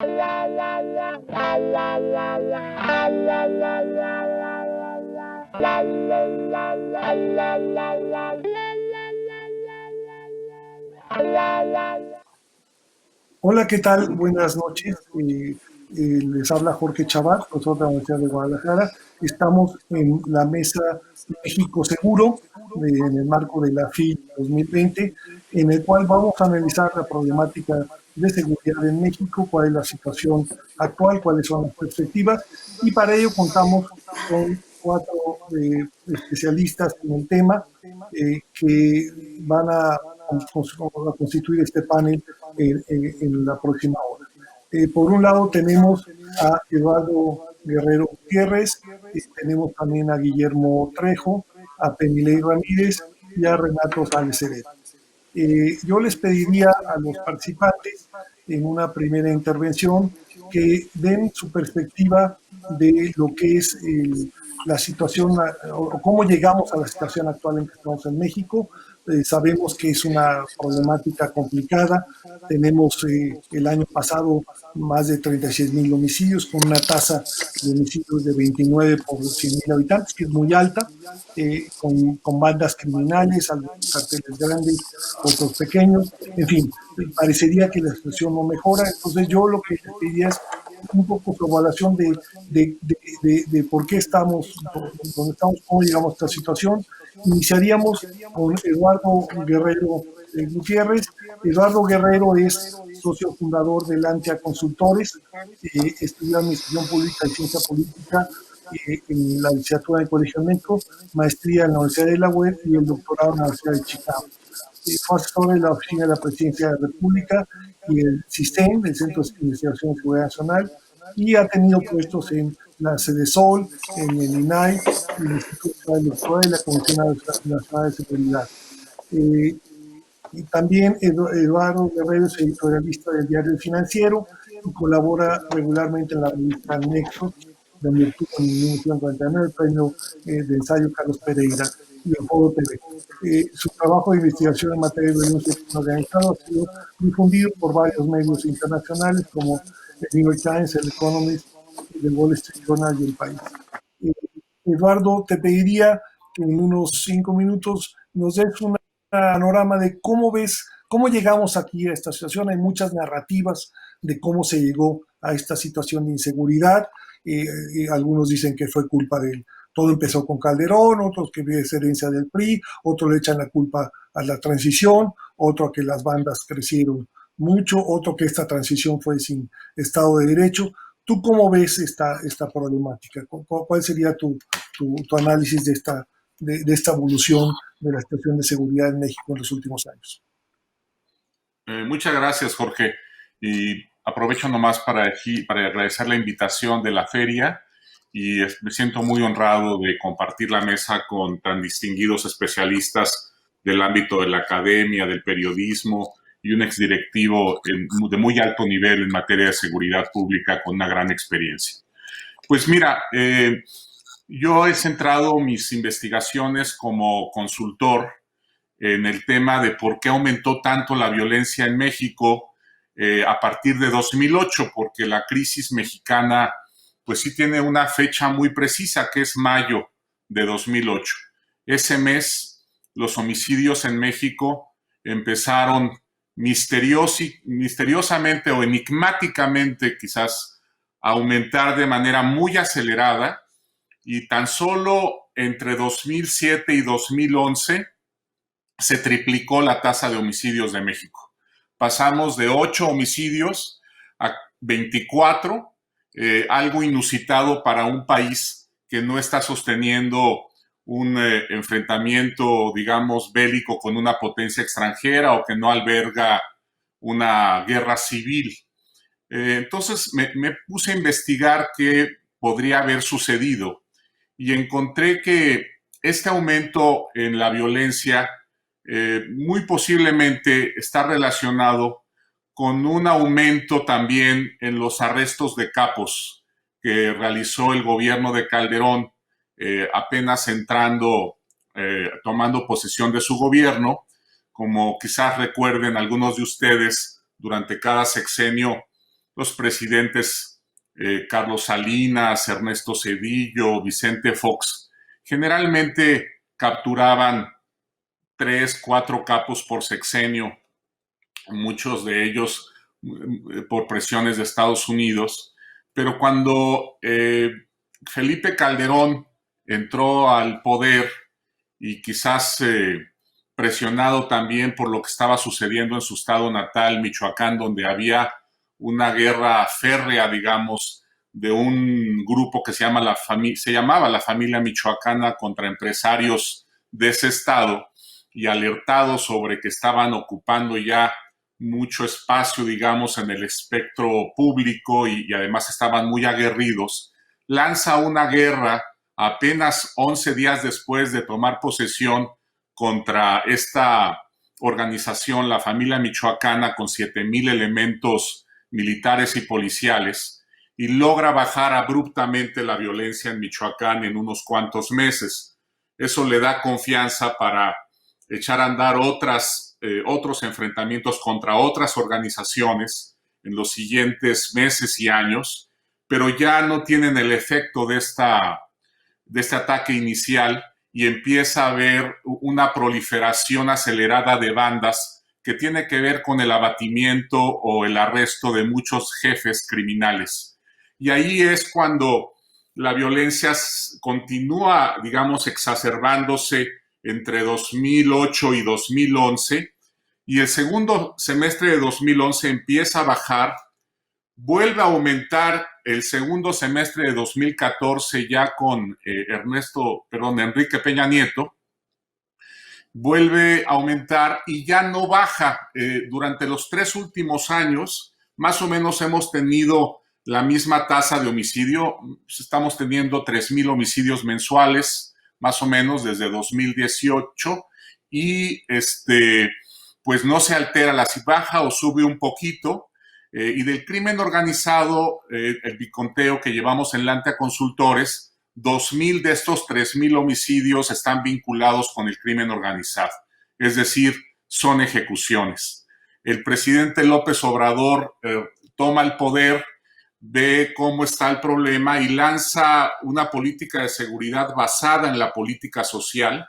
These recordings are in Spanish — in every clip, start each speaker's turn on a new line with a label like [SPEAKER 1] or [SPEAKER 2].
[SPEAKER 1] Hola, ¿qué tal? Buenas noches. Les habla Jorge Chabat, profesor de la Universidad de Guadalajara. Estamos en la mesa México Seguro, en el marco de la FI 2020, en el cual vamos a analizar la problemática de seguridad en México, cuál es la situación actual, cuáles son las perspectivas, y para ello contamos con cuatro especialistas en el tema que van a constituir este panel en la próxima hora. Por un lado tenemos a Eduardo Guerrero Gutiérrez, tenemos también a Guillermo Trejo, a Penilei Ramírez y a Renato Sáenz Heredia. Yo les pediría a los participantes en una primera intervención que den su perspectiva de lo que es la situación o cómo llegamos a la situación actual en que estamos en México. Sabemos que es una problemática complicada. Tenemos el año pasado más de 36,000 homicidios, con una tasa de homicidios de 29 por 100,000 habitantes, que es muy alta, con bandas criminales, algunos carteles grandes, otros pequeños. En fin, parecería que la situación no mejora. Entonces yo lo que les pediría es un poco su evaluación de por qué estamos donde estamos, cómo llegamos a esta situación. Iniciaríamos con Eduardo Guerrero Gutiérrez. Eduardo Guerrero es socio fundador del Antia Consultores, estudió Administración Pública y Ciencia Política en la licenciatura de Colegio México, maestría en la Universidad de la UED y el doctorado en la Universidad de Chicago. Fue asesor de la Oficina de la Presidencia de la República y el CISEN, el Centro de Investigación de Seguridad Nacional, y ha tenido puestos en la Sol, en el INAI, el Instituto Electoral y la Comisión Nacional de Seguridad. Y también Eduardo Guerrero es editorialista del Diario Financiero y colabora regularmente en la revista Nexos, donde obtuvo en 1949 el premio de ensayo Carlos Pereira y el Foro TV. Su trabajo de investigación en materia de violencia organizada ha sido difundido por varios medios internacionales como el New York Times, el Economist, el Wall Street Journal y el País. Eduardo, te pediría que en unos 5 minutos nos des un panorama de cómo ves, cómo llegamos aquí a esta situación. Hay muchas narrativas de cómo se llegó a esta situación de inseguridad. Algunos dicen que fue culpa de él. Todo empezó con Calderón, otros que es herencia del PRI, otros le echan la culpa a la transición, otro que las bandas crecieron mucho, otro que esta transición fue sin Estado de Derecho. ¿Tú cómo ves esta problemática? ¿Cuál sería tu análisis de esta evolución de la situación de seguridad en México en los últimos años?
[SPEAKER 2] Muchas gracias, Jorge. Y aprovecho nomás para agradecer la invitación de la feria y me siento muy honrado de compartir la mesa con tan distinguidos especialistas del ámbito de la academia, del periodismo y un exdirectivo de muy alto nivel en materia de seguridad pública con una gran experiencia. Pues mira, yo he centrado mis investigaciones como consultor en el tema de por qué aumentó tanto la violencia en México a partir de 2008, porque la crisis mexicana pues sí tiene una fecha muy precisa, que es mayo de 2008. Ese mes los homicidios en México empezaron misteriosamente o enigmáticamente quizás a aumentar de manera muy acelerada, y tan solo entre 2007 y 2011 se triplicó la tasa de homicidios de México. Pasamos de 8 homicidios a 24, algo inusitado para un país que no está sosteniendo un enfrentamiento, digamos, bélico con una potencia extranjera o que no alberga una guerra civil. Entonces me puse a investigar qué podría haber sucedido y encontré que este aumento en la violencia muy posiblemente está relacionado con un aumento también en los arrestos de capos que realizó el gobierno de Calderón apenas tomando posesión de su gobierno. Como quizás recuerden algunos de ustedes, durante cada sexenio los presidentes Carlos Salinas, Ernesto Zedillo, Vicente Fox, generalmente capturaban 3, 4 capos por sexenio, muchos de ellos por presiones de Estados Unidos, pero cuando Felipe Calderón entró al poder y quizás presionado también por lo que estaba sucediendo en su estado natal, Michoacán, donde había una guerra férrea, digamos, de un grupo que se llamaba la familia michoacana contra empresarios de ese estado, y alertado sobre que estaban ocupando ya mucho espacio, digamos, en el espectro público y además estaban muy aguerridos, lanza una guerra apenas 11 días después de tomar posesión contra esta organización, la familia michoacana, con 7,000 elementos militares y policiales, y logra bajar abruptamente la violencia en Michoacán en unos cuantos meses. Eso le da confianza para echar a andar otros enfrentamientos contra otras organizaciones en los siguientes meses y años, pero ya no tienen el efecto de este ataque inicial, y empieza a haber una proliferación acelerada de bandas que tiene que ver con el abatimiento o el arresto de muchos jefes criminales. Y ahí es cuando la violencia continúa, digamos, exacerbándose entre 2008 y 2011, y el segundo semestre de 2011 empieza a bajar, vuelve a aumentar el segundo semestre de 2014 ya con Enrique Peña Nieto, vuelve a aumentar y ya no baja. Durante los 3 últimos años, más o menos hemos tenido la misma tasa de homicidio, estamos teniendo 3,000 homicidios mensuales, más o menos desde 2018, y pues no se altera, si baja o sube un poquito. Y del crimen organizado, el biconteo que llevamos en Lantia Consultores, 2,000 de estos 3,000 homicidios están vinculados con el crimen organizado, es decir, son ejecuciones. El presidente López Obrador toma el poder, ve cómo está el problema y lanza una política de seguridad basada en la política social.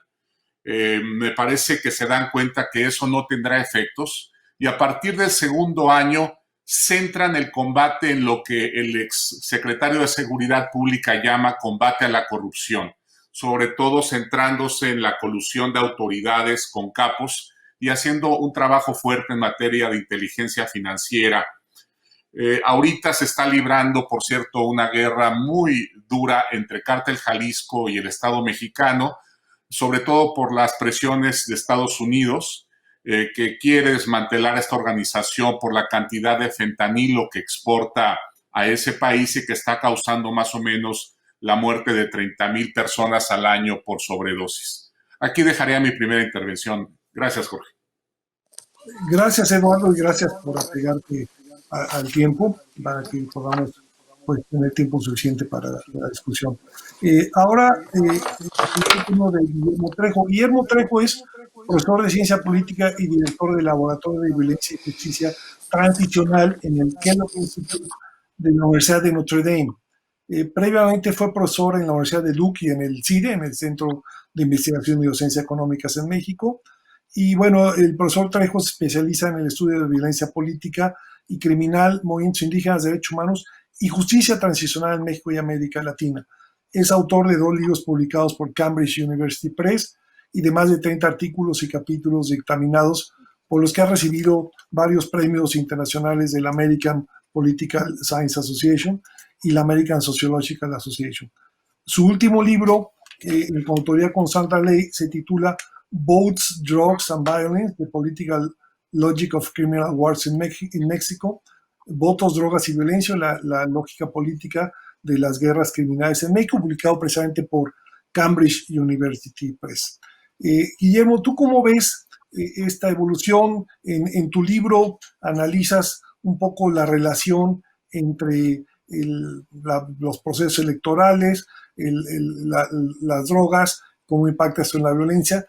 [SPEAKER 2] Me parece que se dan cuenta que eso no tendrá efectos, y a partir del segundo año centran el combate en lo que el exsecretario de Seguridad Pública llama combate a la corrupción, sobre todo centrándose en la colusión de autoridades con capos y haciendo un trabajo fuerte en materia de inteligencia financiera. Ahorita se está librando, por cierto, una guerra muy dura entre Cártel Jalisco y el Estado mexicano, sobre todo por las presiones de Estados Unidos, que quiere desmantelar esta organización por la cantidad de fentanilo que exporta a ese país y que está causando más o menos la muerte de 30,000 personas al año por sobredosis. Aquí dejaría mi primera intervención. Gracias, Jorge.
[SPEAKER 1] Gracias, Eduardo, y gracias por apegarte al tiempo para que podamos pues, tener tiempo suficiente para la discusión. Ahora, el turno de Guillermo Trejo. Guillermo Trejo es profesor de Ciencia Política y director del Laboratorio de Violencia y Justicia Transicional en el Kellogg Institute de la Universidad de Notre Dame. Previamente fue profesor en la Universidad de Duke y en el CIDE, en el Centro de Investigación y Docencia Económicas en México. Y bueno, el profesor Trejo se especializa en el estudio de violencia política y criminal, movimientos indígenas, derechos humanos y justicia transicional en México y América Latina. Es autor de 2 libros publicados por Cambridge University Press y de más de 30 artículos y capítulos dictaminados, por los que ha recibido varios premios internacionales de la American Political Science Association y la American Sociological Association. Su último libro, en coautoría con Sandra Ley, se titula Votes, Drugs and Violence, The Political Logic of Criminal Wars in Mexico, Votos, Drogas y Violencia, la lógica política de las guerras criminales en México, publicado precisamente por Cambridge University Press. Guillermo, ¿tú cómo ves esta evolución? En tu libro analizas un poco la relación entre los procesos electorales, las drogas, cómo impacta esto en la violencia.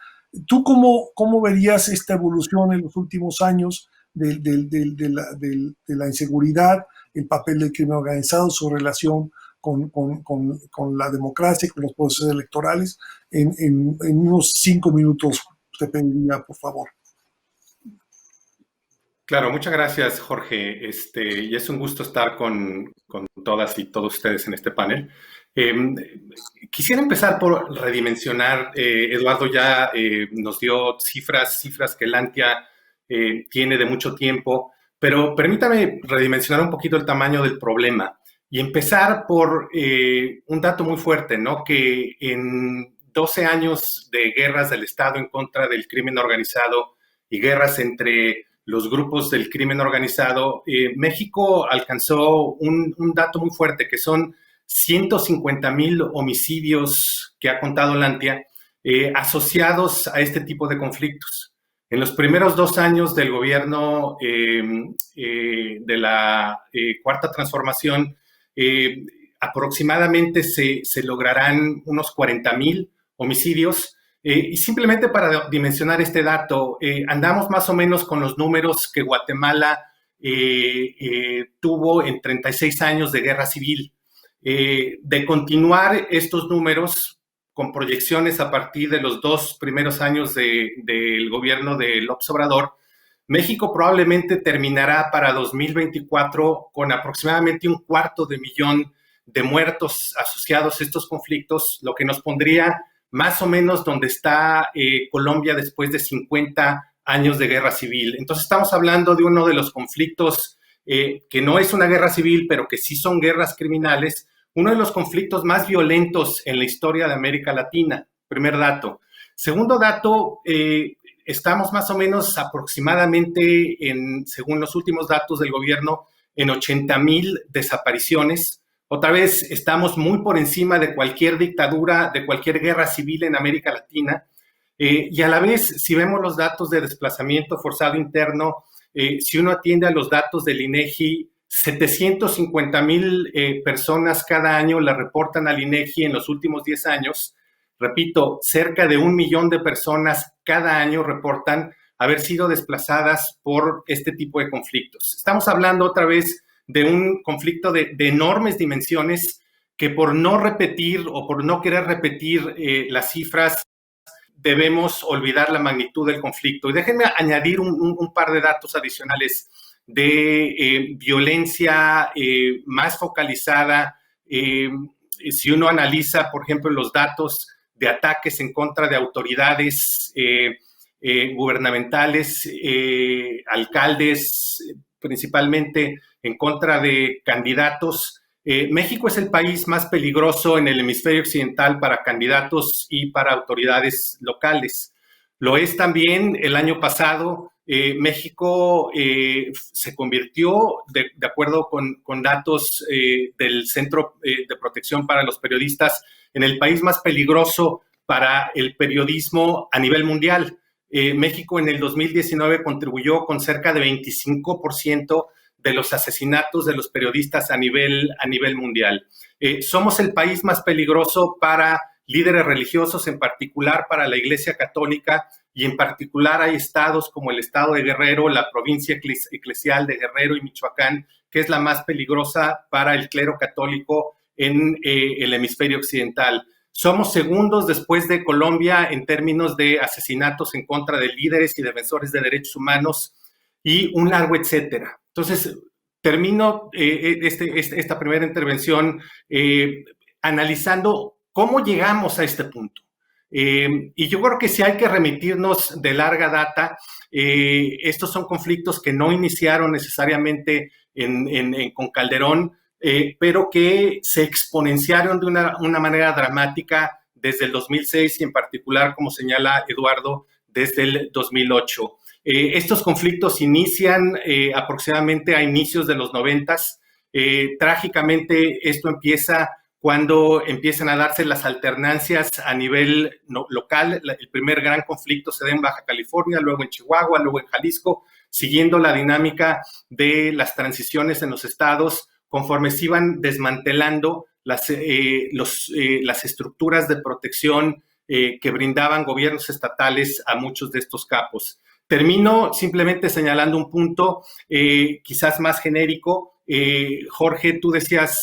[SPEAKER 1] ¿Tú cómo verías esta evolución en los últimos años de la inseguridad el papel del crimen organizado, su relación con la democracia, con los procesos electorales. En unos 5 minutos te pediría, por favor.
[SPEAKER 3] Claro, muchas gracias, Jorge. Y es un gusto estar con todas y todos ustedes en este panel. Quisiera empezar por redimensionar. Eduardo ya nos dio cifras que Lantia tiene de mucho tiempo, pero permítame redimensionar un poquito el tamaño del problema y empezar por un dato muy fuerte, ¿no? Que en 12 años de guerras del Estado en contra del crimen organizado y guerras entre los grupos del crimen organizado, México alcanzó un dato muy fuerte, que son 150,000 homicidios que ha contado Lantia, asociados a este tipo de conflictos. En los primeros 2 años del gobierno de la Cuarta Transformación, aproximadamente se lograrán unos 40,000 homicidios. Y simplemente para dimensionar este dato, andamos más o menos con los números que Guatemala tuvo en 36 años de guerra civil. De continuar estos números con proyecciones a partir de los 2 primeros años del gobierno de López Obrador, México probablemente terminará para 2024 con aproximadamente 250,000 de muertos asociados a estos conflictos, lo que nos pondría más o menos donde está Colombia después de 50 años de guerra civil. Entonces estamos hablando de uno de los conflictos que no es una guerra civil, pero que sí son guerras criminales, uno de los conflictos más violentos en la historia de América Latina, primer dato. Segundo dato, estamos más o menos aproximadamente, según los últimos datos del gobierno, en 80,000 desapariciones. Otra vez, estamos muy por encima de cualquier dictadura, de cualquier guerra civil en América Latina. Y a la vez, si vemos los datos de desplazamiento forzado interno, si uno atiende a los datos del INEGI, 750,000 personas cada año la reportan al INEGI en los últimos 10 años. Repito, cerca de 1 millón de personas cada año reportan haber sido desplazadas por este tipo de conflictos. Estamos hablando otra vez de un conflicto de enormes dimensiones que por no repetir o por no querer repetir las cifras, debemos olvidar la magnitud del conflicto. Y déjenme añadir un par de datos adicionales de violencia más focalizada. Si uno analiza, por ejemplo, los datos de ataques en contra de autoridades gubernamentales, alcaldes, principalmente en contra de candidatos. México es el país más peligroso en el hemisferio occidental para candidatos y para autoridades locales. Lo es también el año pasado. México se convirtió, de acuerdo con datos del Centro de Protección para los Periodistas, en el país más peligroso para el periodismo a nivel mundial. México en el 2019 contribuyó con cerca de 25% de los asesinatos de los periodistas a nivel mundial. Somos el país más peligroso para líderes religiosos, en particular para la Iglesia Católica, y en particular hay estados como el estado de Guerrero, la provincia eclesial de Guerrero y Michoacán, que es la más peligrosa para el clero católico en el hemisferio occidental. Somos segundos después de Colombia en términos de asesinatos en contra de líderes y defensores de derechos humanos y un largo etcétera. Entonces, termino esta primera intervención analizando cómo llegamos a este punto. Y yo creo que sí hay que remitirnos de larga data. Estos son conflictos que no iniciaron necesariamente con Calderón, pero que se exponenciaron de una manera dramática desde el 2006 y en particular, como señala Eduardo, desde el 2008. Estos conflictos inician aproximadamente a inicios de los 90s. Trágicamente, esto empieza cuando empiezan a darse las alternancias a nivel local. El primer gran conflicto se da en Baja California, luego en Chihuahua, luego en Jalisco, siguiendo la dinámica de las transiciones en los estados, conforme se iban desmantelando las estructuras de protección que brindaban gobiernos estatales a muchos de estos capos. Termino simplemente señalando un punto quizás más genérico. Jorge, tú decías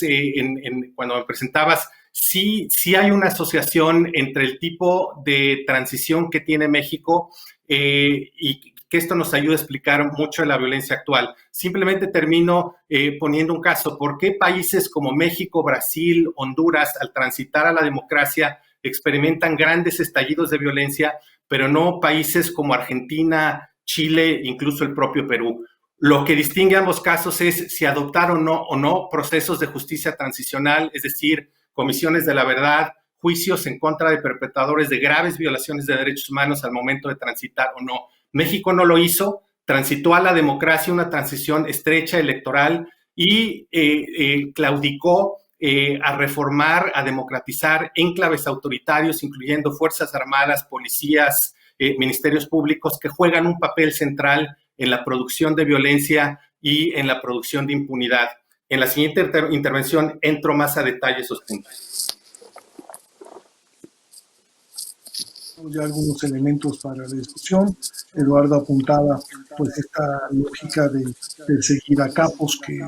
[SPEAKER 3] cuando me presentabas, sí hay una asociación entre el tipo de transición que tiene México y que esto nos ayuda a explicar mucho de la violencia actual. Simplemente termino poniendo un caso. ¿Por qué países como México, Brasil, Honduras, al transitar a la democracia, experimentan grandes estallidos de violencia, pero no países como Argentina, Chile, incluso el propio Perú? Lo que distingue ambos casos es si adoptaron o no procesos de justicia transicional, es decir, comisiones de la verdad, juicios en contra de perpetradores de graves violaciones de derechos humanos al momento de transitar o no. México no lo hizo, transitó a la democracia, una transición estrecha electoral y claudicó a reformar, a democratizar enclaves autoritarios, incluyendo Fuerzas Armadas, policías, ministerios públicos, que juegan un papel central en la producción de violencia y en la producción de impunidad. En la siguiente intervención entro más a detalle esos puntos.
[SPEAKER 1] Ya algunos elementos para la discusión. Eduardo apuntaba pues esta lógica de perseguir a capos que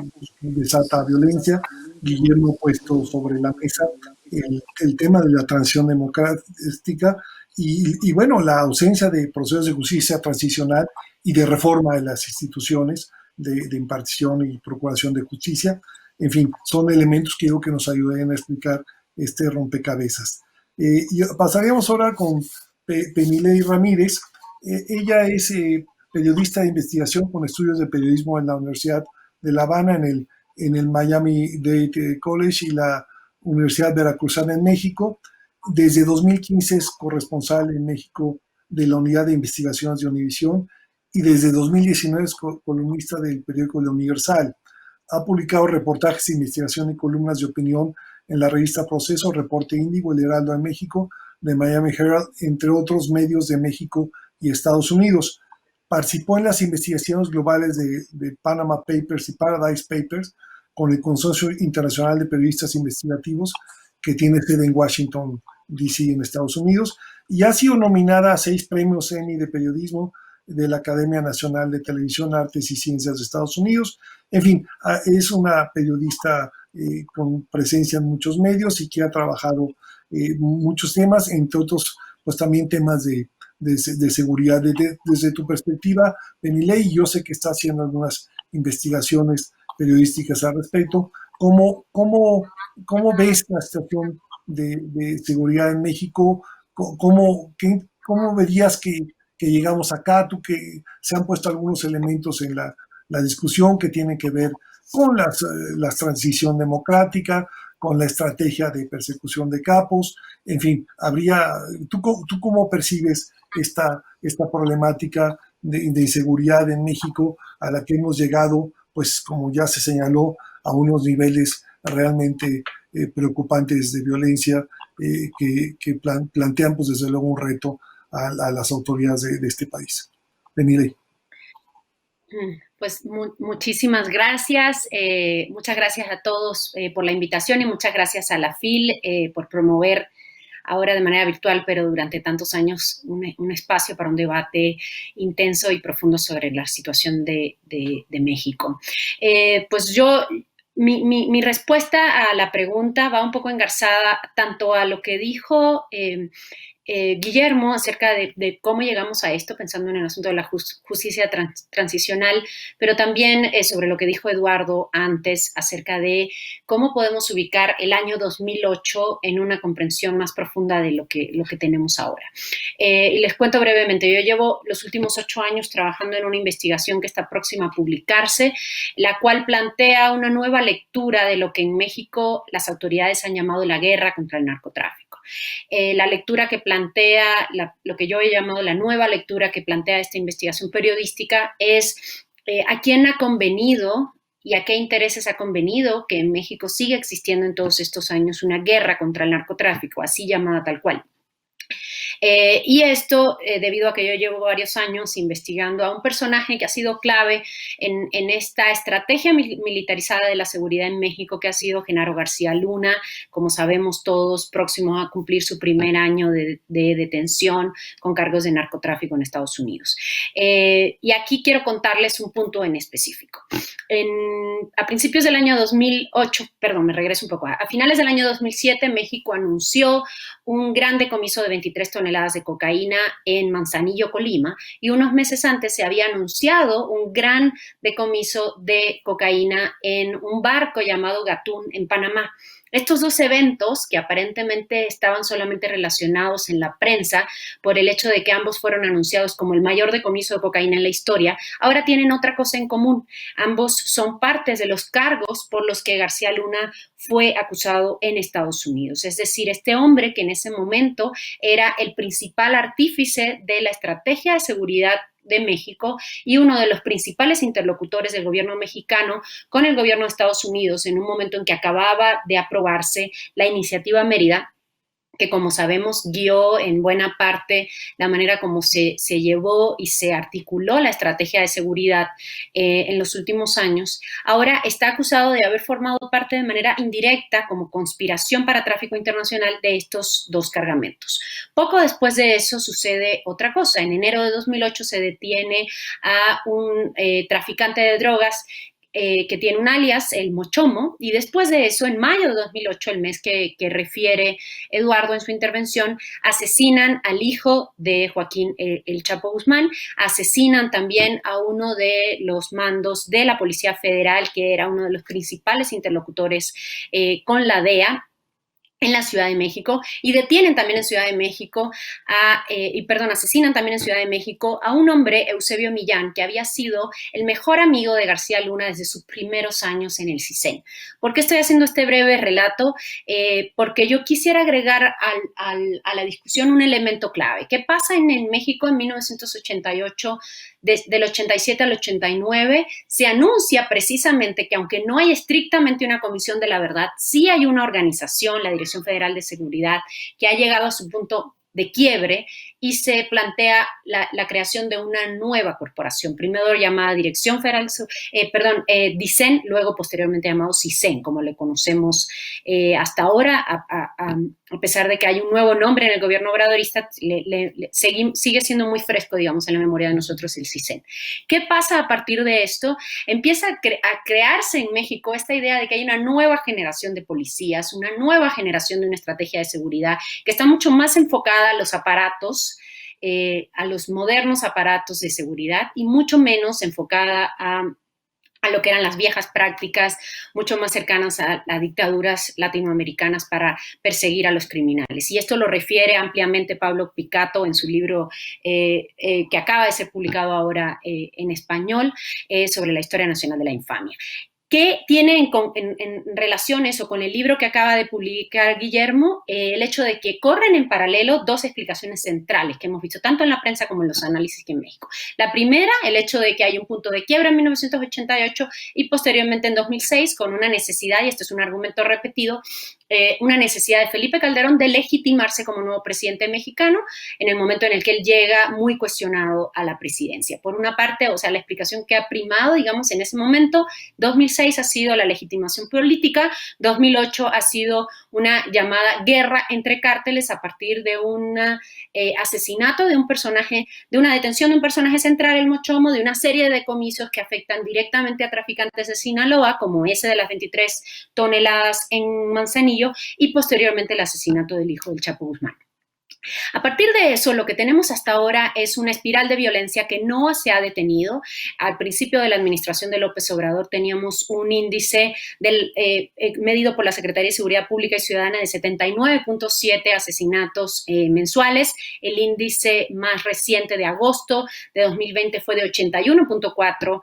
[SPEAKER 1] desata violencia. Guillermo ha puesto sobre la mesa el tema de la transición democrática y bueno, la ausencia de procesos de justicia transicional y de reforma de las instituciones de impartición y procuración de justicia. En fin, son elementos que creo que nos ayuden a explicar este rompecabezas. Y pasaríamos ahora con Penilei Ramírez. Ella es periodista de investigación con estudios de periodismo en la Universidad de La Habana, en el Miami-Dade College y la Universidad Veracruzana en México. Desde 2015 es corresponsal en México de la Unidad de Investigaciones de Univisión y desde 2019 es columnista del periódico La Universal. Ha publicado reportajes de investigación y columnas de opinión en la revista Proceso, Reporte Índigo, El Heraldo de México, de Miami Herald, entre otros medios de México y Estados Unidos. Participó en las investigaciones globales de Panama Papers y Paradise Papers con el Consorcio Internacional de Periodistas Investigativos, que tiene sede en Washington, D.C., en Estados Unidos, y ha sido nominada a 6 premios Emmy de periodismo de la Academia Nacional de Televisión, Artes y Ciencias de Estados Unidos. En fin, es una periodista con presencia en muchos medios y que ha trabajado muchos temas, entre otros, pues también temas de seguridad. Desde tu perspectiva, Penilei, yo sé que está haciendo algunas investigaciones periodísticas al respecto. ¿Cómo ves la situación de seguridad en México? ¿Cómo verías que llegamos acá? Tú, que se han puesto algunos elementos en la discusión que tienen que ver con la transición democrática, con la estrategia de persecución de capos, en fin, ¿tú cómo percibes esta problemática de inseguridad en México a la que hemos llegado, pues como ya se señaló, a unos niveles realmente preocupantes de violencia que plantean pues desde luego un reto a las autoridades de este país? Penilei.
[SPEAKER 4] Pues muchísimas gracias. Muchas gracias a todos por la invitación y muchas gracias a la FIL por promover ahora de manera virtual, pero durante tantos años, un espacio para un debate intenso y profundo sobre la situación de México. Pues mi respuesta a la pregunta va un poco engarzada tanto a lo que dijo Guillermo acerca de cómo llegamos a esto, pensando en el asunto de la justicia transicional, pero también sobre lo que dijo Eduardo antes acerca de cómo podemos ubicar el año 2008 en una comprensión más profunda de lo que tenemos ahora. Y les cuento brevemente, yo llevo los últimos 8 años trabajando en una investigación que está próxima a publicarse, la cual plantea una nueva lectura de lo que en México las autoridades han llamado la guerra contra el narcotráfico. La lectura que plantea, lo que yo he llamado la nueva lectura que plantea esta investigación periodística es a quién ha convenido y a qué intereses ha convenido que en México siga existiendo en todos estos años una guerra contra el narcotráfico, así llamada tal cual. Y esto debido a que yo llevo varios años investigando a un personaje que ha sido clave en esta estrategia militarizada de la seguridad en México, que ha sido Genaro García Luna, como sabemos todos, próximo a cumplir su primer año de detención con cargos de narcotráfico en Estados Unidos. Y aquí quiero contarles un punto en específico. A principios del año 2008, perdón, me regreso un poco, a finales del año 2007, México anunció un gran decomiso de 23 toneladas de cocaína en Manzanillo, Colima, y unos meses antes se había anunciado un gran decomiso de cocaína en un barco llamado Gatún en Panamá. Estos dos eventos, que aparentemente estaban solamente relacionados en la prensa por el hecho de que ambos fueron anunciados como el mayor decomiso de cocaína en la historia, ahora tienen otra cosa en común. Ambos son partes de los cargos por los que García Luna fue acusado en Estados Unidos. Es decir, este hombre que en ese momento era el principal artífice de la estrategia de seguridad de México y uno de los principales interlocutores del gobierno mexicano con el gobierno de Estados Unidos en un momento en que acababa de aprobarse la iniciativa Mérida, que como sabemos guió en buena parte la manera como se llevó y se articuló la estrategia de seguridad en los últimos años, ahora está acusado de haber formado parte de manera indirecta como conspiración para tráfico internacional de estos dos cargamentos. Poco después de eso sucede otra cosa. En enero de 2008 se detiene a un traficante de drogas que tiene un alias, el Mochomo, y después de eso, en mayo de 2008, el mes que refiere Eduardo en su intervención, asesinan al hijo de Joaquín el Chapo Guzmán, asesinan también a uno de los mandos de la Policía Federal, que era uno de los principales interlocutores con la DEA, en la Ciudad de México, y detienen también en Ciudad de México asesinan también en Ciudad de México a un hombre, Eusebio Millán, que había sido el mejor amigo de García Luna desde sus primeros años en el CISEN. ¿Por qué estoy haciendo este breve relato? Porque yo quisiera agregar a la discusión un elemento clave. ¿Qué pasa en México en 1988? Del 87 al 89 se anuncia precisamente que aunque no hay estrictamente una comisión de la verdad, sí hay una organización, la Dirección Federal de Seguridad, que ha llegado a su punto de quiebre y se plantea la creación de una nueva corporación, primero llamada Dirección Federal, DICEN, luego posteriormente llamado CISEN, como le conocemos hasta ahora, a pesar de que hay un nuevo nombre en el gobierno obradorista, sigue siendo muy fresco, digamos, en la memoria de nosotros el CISEN. ¿Qué pasa a partir de esto? Empieza a crearse en México esta idea de que hay una nueva generación de policías, una nueva generación de una estrategia de seguridad que está mucho más enfocada a los aparatos, a los modernos aparatos de seguridad y mucho menos enfocada a lo que eran las viejas prácticas, mucho más cercanas a dictaduras latinoamericanas para perseguir a los criminales. Y esto lo refiere ampliamente Pablo Picato en su libro que acaba de ser publicado ahora en español sobre la historia nacional de la infamia. ¿Qué tiene en relación eso con el libro que acaba de publicar Guillermo? El hecho de que corren en paralelo dos explicaciones centrales que hemos visto tanto en la prensa como en los análisis que en México. La primera, el hecho de que hay un punto de quiebra en 1988 y posteriormente en 2006 con una necesidad, y esto es un argumento repetido, una necesidad de Felipe Calderón de legitimarse como nuevo presidente mexicano en el momento en el que él llega muy cuestionado a la presidencia. Por una parte, o sea, la explicación que ha primado, digamos, en ese momento, 2006 ha sido la legitimación política, 2008 ha sido una llamada guerra entre cárteles a partir de un asesinato de un personaje, de una detención de un personaje central, el Mochomo, de una serie de decomisos que afectan directamente a traficantes de Sinaloa, como ese de las 23 toneladas en Manzanillo, y posteriormente el asesinato del hijo del Chapo Guzmán. A partir de eso, lo que tenemos hasta ahora es una espiral de violencia que no se ha detenido. Al principio de la administración de López Obrador teníamos un índice medido por la Secretaría de Seguridad Pública y Ciudadana de 79.7 asesinatos mensuales. El índice más reciente de agosto de 2020 fue de 81.4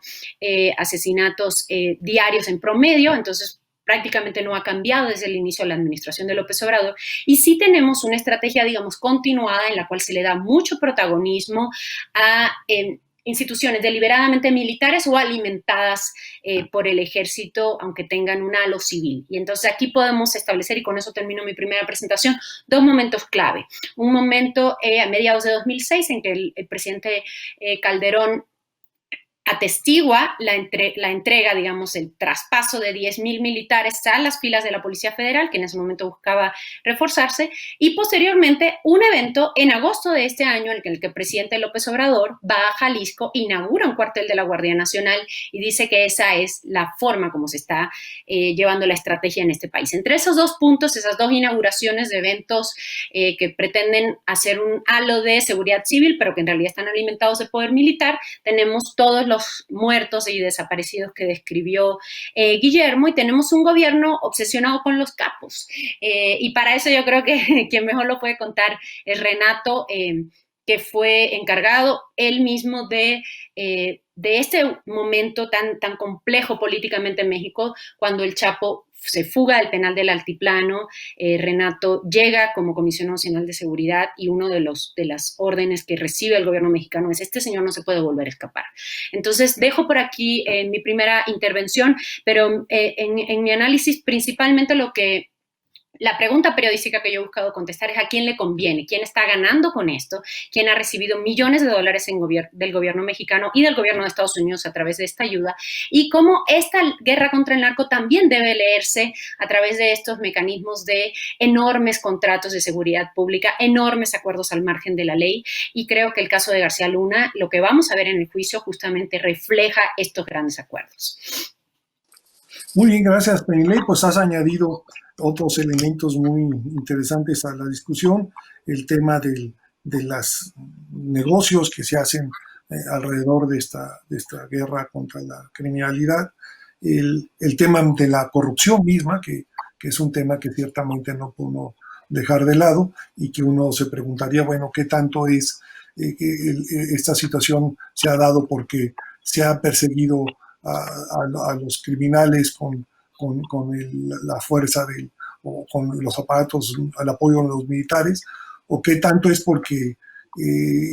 [SPEAKER 4] asesinatos diarios en promedio. Entonces, prácticamente no ha cambiado desde el inicio de la administración de López Obrador, y sí tenemos una estrategia, digamos, continuada en la cual se le da mucho protagonismo a instituciones deliberadamente militares o alimentadas por el ejército, aunque tengan un halo civil. Y entonces aquí podemos establecer, y con eso termino mi primera presentación, dos momentos clave. Un momento a mediados de 2006 en que el presidente Calderón atestigua la entrega, digamos, el traspaso de 10,000 militares a las filas de la Policía Federal, que en ese momento buscaba reforzarse, y posteriormente un evento en agosto de este año en el que el presidente López Obrador va a Jalisco, inaugura un cuartel de la Guardia Nacional y dice que esa es la forma como se está llevando la estrategia en este país. Entre esos dos puntos, esas dos inauguraciones de eventos que pretenden hacer un halo de seguridad civil, pero que en realidad están alimentados de poder militar, tenemos todos los muertos y desaparecidos que describió Guillermo, y tenemos un gobierno obsesionado con los capos. Y para eso yo creo que quien mejor lo puede contar es Renato, que fue encargado él mismo de este momento tan complejo políticamente en México, cuando el Chapo se fuga del penal del Altiplano. Renato llega como comisionado nacional de seguridad y uno de las órdenes que recibe el gobierno mexicano es: este señor no se puede volver a escapar. Entonces dejo por aquí mi primera intervención, pero en mi análisis principalmente la pregunta periodística que yo he buscado contestar es: ¿a quién le conviene? ¿Quién está ganando con esto? ¿Quién ha recibido millones de dólares del gobierno mexicano y del gobierno de Estados Unidos a través de esta ayuda? Y cómo esta guerra contra el narco también debe leerse a través de estos mecanismos de enormes contratos de seguridad pública, enormes acuerdos al margen de la ley. Y creo que el caso de García Luna, lo que vamos a ver en el juicio, justamente refleja estos grandes acuerdos.
[SPEAKER 1] Muy bien, gracias, Penilei. Pues has añadido otros elementos muy interesantes a la discusión, el tema de los negocios que se hacen alrededor de esta guerra contra la criminalidad, el tema de la corrupción misma, que es un tema que ciertamente no podemos dejar de lado y que uno se preguntaría, bueno, ¿qué tanto es esta situación se ha dado porque se ha perseguido a los criminales con la fuerza o con los aparatos, al apoyo de los militares, o qué tanto es porque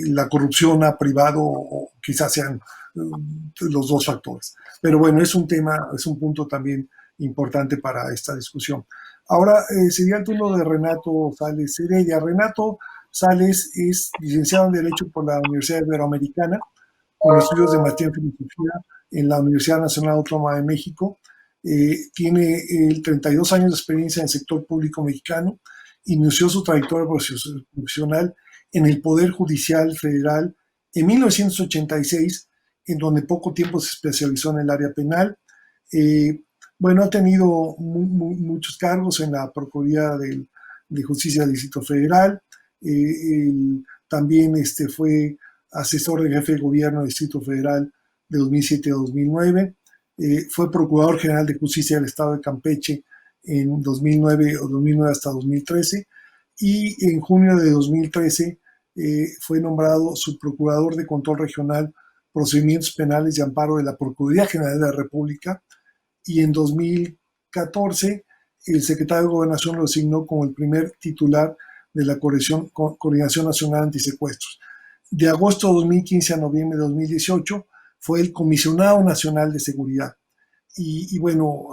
[SPEAKER 1] la corrupción ha privado, o quizás sean los dos factores. Pero bueno, es un tema, es un punto también importante para esta discusión. Ahora sería el turno de Renato Sales Heredia. Renato Sales es licenciado en Derecho por la Universidad Iberoamericana, con estudios de maestría en Filosofía en la Universidad Nacional Autónoma de México. Tiene 32 años de experiencia en el sector público mexicano. Inició su trayectoria profesional en el Poder Judicial Federal en 1986, en donde poco tiempo se especializó en el área penal. Bueno, ha tenido muchos cargos en la Procuraduría de Justicia del Distrito Federal. También fue asesor del jefe de gobierno del Distrito Federal de 2007 a 2009. Fue Procurador General de Justicia del Estado de Campeche en 2009 hasta 2013, y en junio de 2013 fue nombrado Subprocurador de Control Regional, Procedimientos Penales y Amparo de la Procuraduría General de la República, y en 2014 el secretario de Gobernación lo designó como el primer titular de la Coordinación Nacional Antisecuestros. De agosto de 2015 a noviembre de 2018 fue el Comisionado Nacional de Seguridad. Y bueno,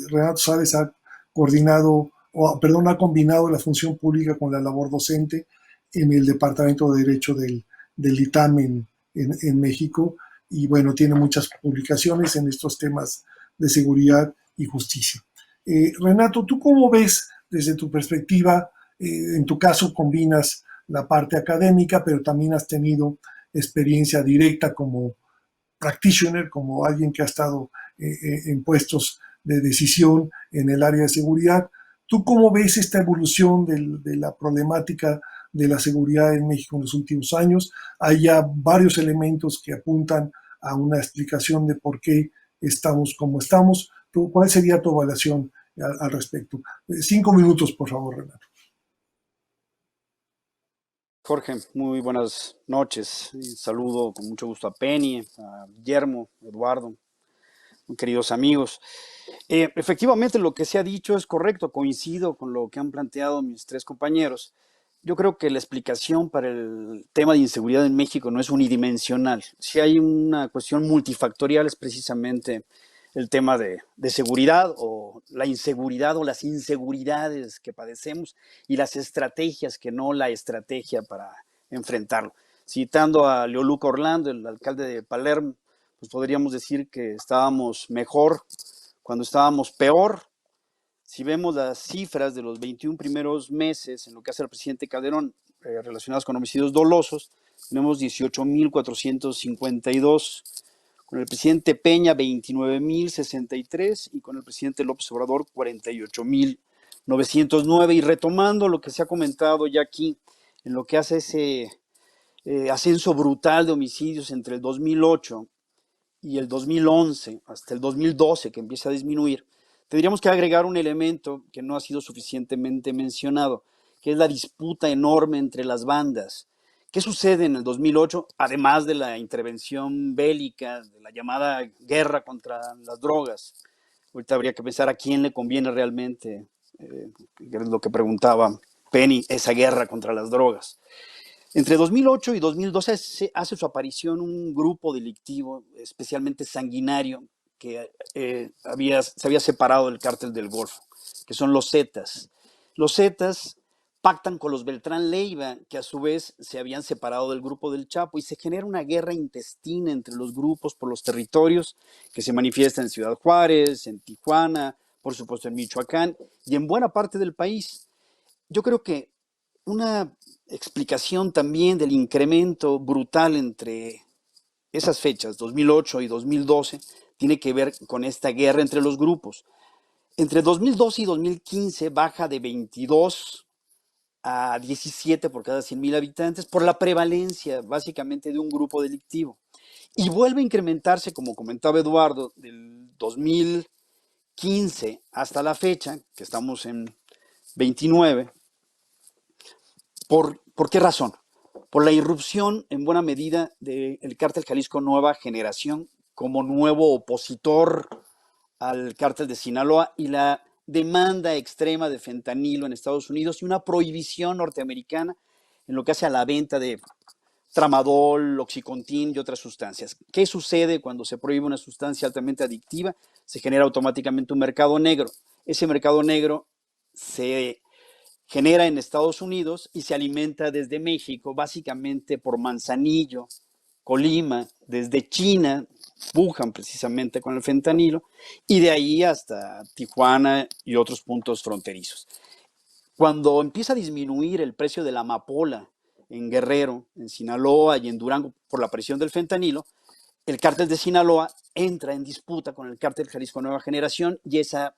[SPEAKER 1] Renato Sales ha combinado la función pública con la labor docente en el Departamento de Derecho del ITAM en México, y bueno, tiene muchas publicaciones en estos temas de seguridad y justicia. Renato, ¿tú cómo ves desde tu perspectiva? En tu caso combinas la parte académica, pero también has tenido experiencia directa como practitioner, como alguien que ha estado en puestos de decisión en el área de seguridad. ¿Tú cómo ves esta evolución de la problemática de la seguridad en México en los últimos años? Hay ya varios elementos que apuntan a una explicación de por qué estamos como estamos. ¿Cuál sería tu evaluación al respecto? 5 minutos, por favor, Renato.
[SPEAKER 5] Jorge, muy buenas noches. Saludo con mucho gusto a Penny, a Guillermo, Eduardo, muy queridos amigos. Efectivamente, lo que se ha dicho es correcto, coincido con lo que han planteado mis tres compañeros. yo creo que la explicación para el tema de inseguridad en México no es unidimensional. Si hay una cuestión multifactorial es precisamente el tema de seguridad o la inseguridad o las inseguridades que padecemos y las estrategias que no la estrategia para enfrentarlo. Citando a Leoluca Orlando, el alcalde de Palermo, pues podríamos decir que estábamos mejor cuando estábamos peor. Si vemos las cifras de los 21 primeros meses en lo que hace el presidente Calderón relacionadas con homicidios dolosos, tenemos 18,452, con el presidente Peña 29,063 y con el presidente López Obrador 48,909. Y retomando lo que se ha comentado ya aquí, en lo que hace ese ascenso brutal de homicidios entre el 2008 y el 2011, hasta el 2012 que empieza a disminuir, tendríamos que agregar un elemento que no ha sido suficientemente mencionado, que es la disputa enorme entre las bandas. ¿Qué sucede en el 2008, además de la intervención bélica, de la llamada guerra contra las drogas? Ahorita habría que pensar a quién le conviene realmente, que es lo que preguntaba Penny, esa guerra contra las drogas. Entre 2008 y 2012 hace su aparición un grupo delictivo especialmente sanguinario que se había separado del cártel del Golfo, que son los Zetas. Los Zetas pactan con los Beltrán Leiva, que a su vez se habían separado del grupo del Chapo, y se genera una guerra intestina entre los grupos por los territorios que se manifiesta en Ciudad Juárez, en Tijuana, por supuesto en Michoacán y en buena parte del país. Yo creo que una explicación también del incremento brutal entre esas fechas, 2008 y 2012, tiene que ver con esta guerra entre los grupos. Entre 2012 y 2015 baja de 22 a 17 por cada 100,000 habitantes por la prevalencia básicamente de un grupo delictivo. Y vuelve a incrementarse, como comentaba Eduardo, del 2015 hasta la fecha, que estamos en 29. ¿Por qué razón? Por la irrupción en buena medida del cártel Jalisco Nueva Generación como nuevo opositor al cártel de Sinaloa y la demanda extrema de fentanilo en Estados Unidos y una prohibición norteamericana en lo que hace a la venta de tramadol, oxycontin y otras sustancias. ¿Qué sucede cuando se prohíbe una sustancia altamente adictiva? Se genera automáticamente un mercado negro. Ese mercado negro se genera en Estados Unidos y se alimenta desde México, básicamente por Manzanillo, Colima, desde China, Wuhan precisamente con el fentanilo, y de ahí hasta Tijuana y otros puntos fronterizos. Cuando empieza a disminuir el precio de la amapola en Guerrero, en Sinaloa y en Durango por la aparición del fentanilo, el cártel de Sinaloa entra en disputa con el cártel Jalisco Nueva Generación y esa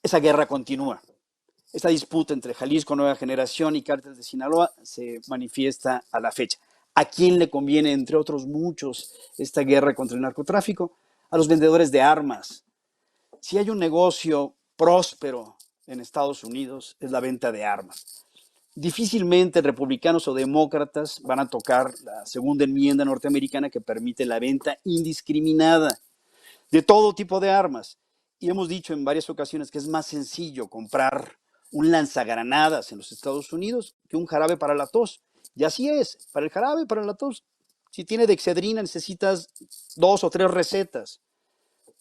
[SPEAKER 5] guerra continúa. Esta disputa entre Jalisco Nueva Generación y cártel de Sinaloa se manifiesta a la fecha. ¿A quién le conviene, entre otros muchos, esta guerra contra el narcotráfico? A los vendedores de armas. Si hay un negocio próspero en Estados Unidos, es la venta de armas. Difícilmente republicanos o demócratas van a tocar la segunda enmienda norteamericana que permite la venta indiscriminada de todo tipo de armas. Y hemos dicho en varias ocasiones que es más sencillo comprar un lanzagranadas en los Estados Unidos que un jarabe para la tos. Y así es, para el jarabe, para la tos, si tiene dexedrina necesitas 2 o 3 recetas.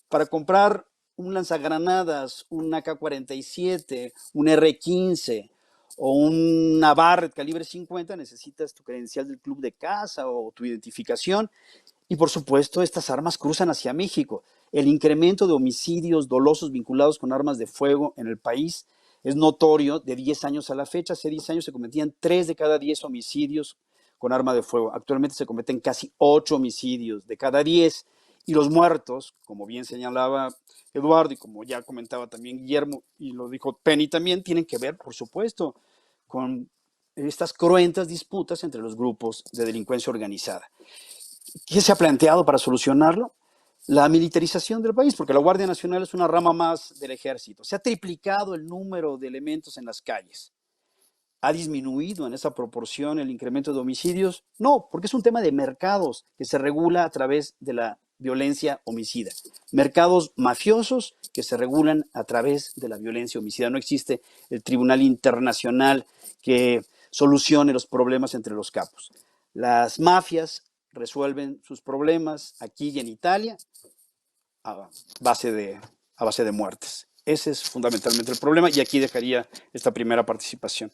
[SPEAKER 5] Para comprar un lanzagranadas, un AK-47, un R-15 o una Barrett calibre 50, necesitas tu credencial del club de caza o tu identificación. Y por supuesto, estas armas cruzan hacia México. El incremento de homicidios dolosos vinculados con armas de fuego en el país es notorio de 10 años a la fecha. Hace 10 años se cometían 3 de cada 10 homicidios con arma de fuego. Actualmente se cometen casi 8 homicidios de cada 10. Y los muertos, como bien señalaba Eduardo y como ya comentaba también Guillermo y lo dijo Penny también, tienen que ver, por supuesto, con estas cruentas disputas entre los grupos de delincuencia organizada. ¿Qué se ha planteado para solucionarlo? La militarización del país, porque la Guardia Nacional es una rama más del ejército. Se ha triplicado el número de elementos en las calles. ¿Ha disminuido en esa proporción el incremento de homicidios? No, porque es un tema de mercados que se regula a través de la violencia homicida. Mercados mafiosos que se regulan a través de la violencia homicida. No existe el Tribunal Internacional que solucione los problemas entre los capos. Las mafias resuelven sus problemas aquí y en Italia a base de muertes. Ese es fundamentalmente el problema y aquí dejaría esta primera participación.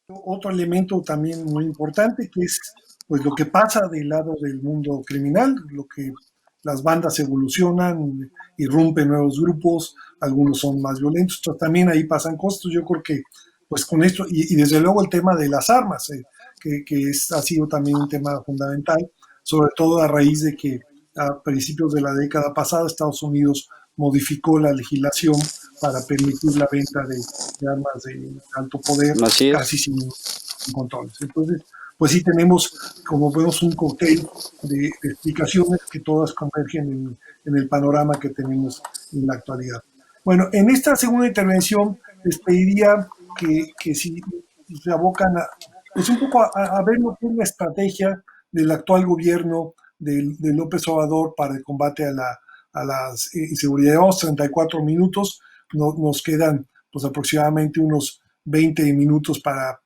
[SPEAKER 1] Otro elemento también muy importante que es pues lo que pasa del lado del mundo criminal, lo que las bandas evolucionan, irrumpen nuevos grupos, algunos son más violentos, pero también ahí pasan costos. Yo creo que pues con esto, y desde luego el tema de las armas, ha sido también un tema fundamental, sobre todo a raíz de que a principios de la década pasada Estados Unidos modificó la legislación para permitir la venta de armas de alto poder casi sin controles. Entonces, pues sí tenemos, como vemos, un cóctel de explicaciones que todas convergen en el panorama que tenemos en la actualidad. Bueno, en esta segunda intervención les pediría que si se abocan pues un poco a ver lo que es la estrategia del actual gobierno de López Obrador para el combate a la inseguridad. Llevamos 34 minutos, nos quedan pues aproximadamente unos 20 minutos para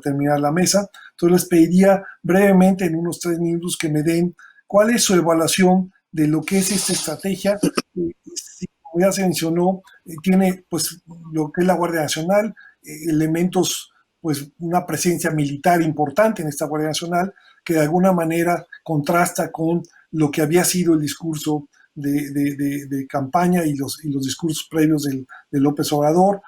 [SPEAKER 1] terminar la mesa. Entonces les pediría brevemente en unos 3 minutos que me den cuál es su evaluación de lo que es esta estrategia. Como ya se mencionó, tiene pues lo que es la Guardia Nacional, elementos, pues una presencia militar importante en esta Guardia Nacional que de alguna manera contrasta con lo que había sido el discurso de campaña y los discursos previos de López Obrador,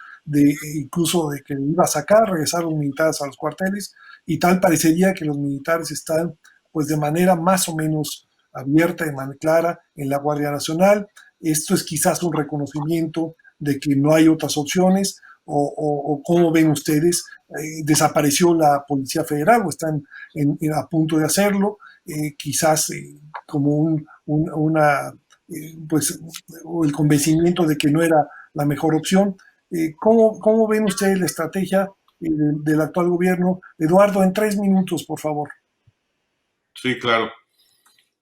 [SPEAKER 1] incluso de que iba a regresar los militares a los cuarteles, y tal parecería que los militares están pues de manera más o menos abierta, de manera clara en la Guardia Nacional. Esto es quizás un reconocimiento de que no hay otras opciones, o ¿cómo ven ustedes? ¿Desapareció la Policía Federal o están a punto de hacerlo? Quizás como pues el convencimiento de que no era la mejor opción. ¿Cómo ven ustedes la estrategia del actual gobierno? Eduardo, en 3 minutos, por favor.
[SPEAKER 2] Sí, claro.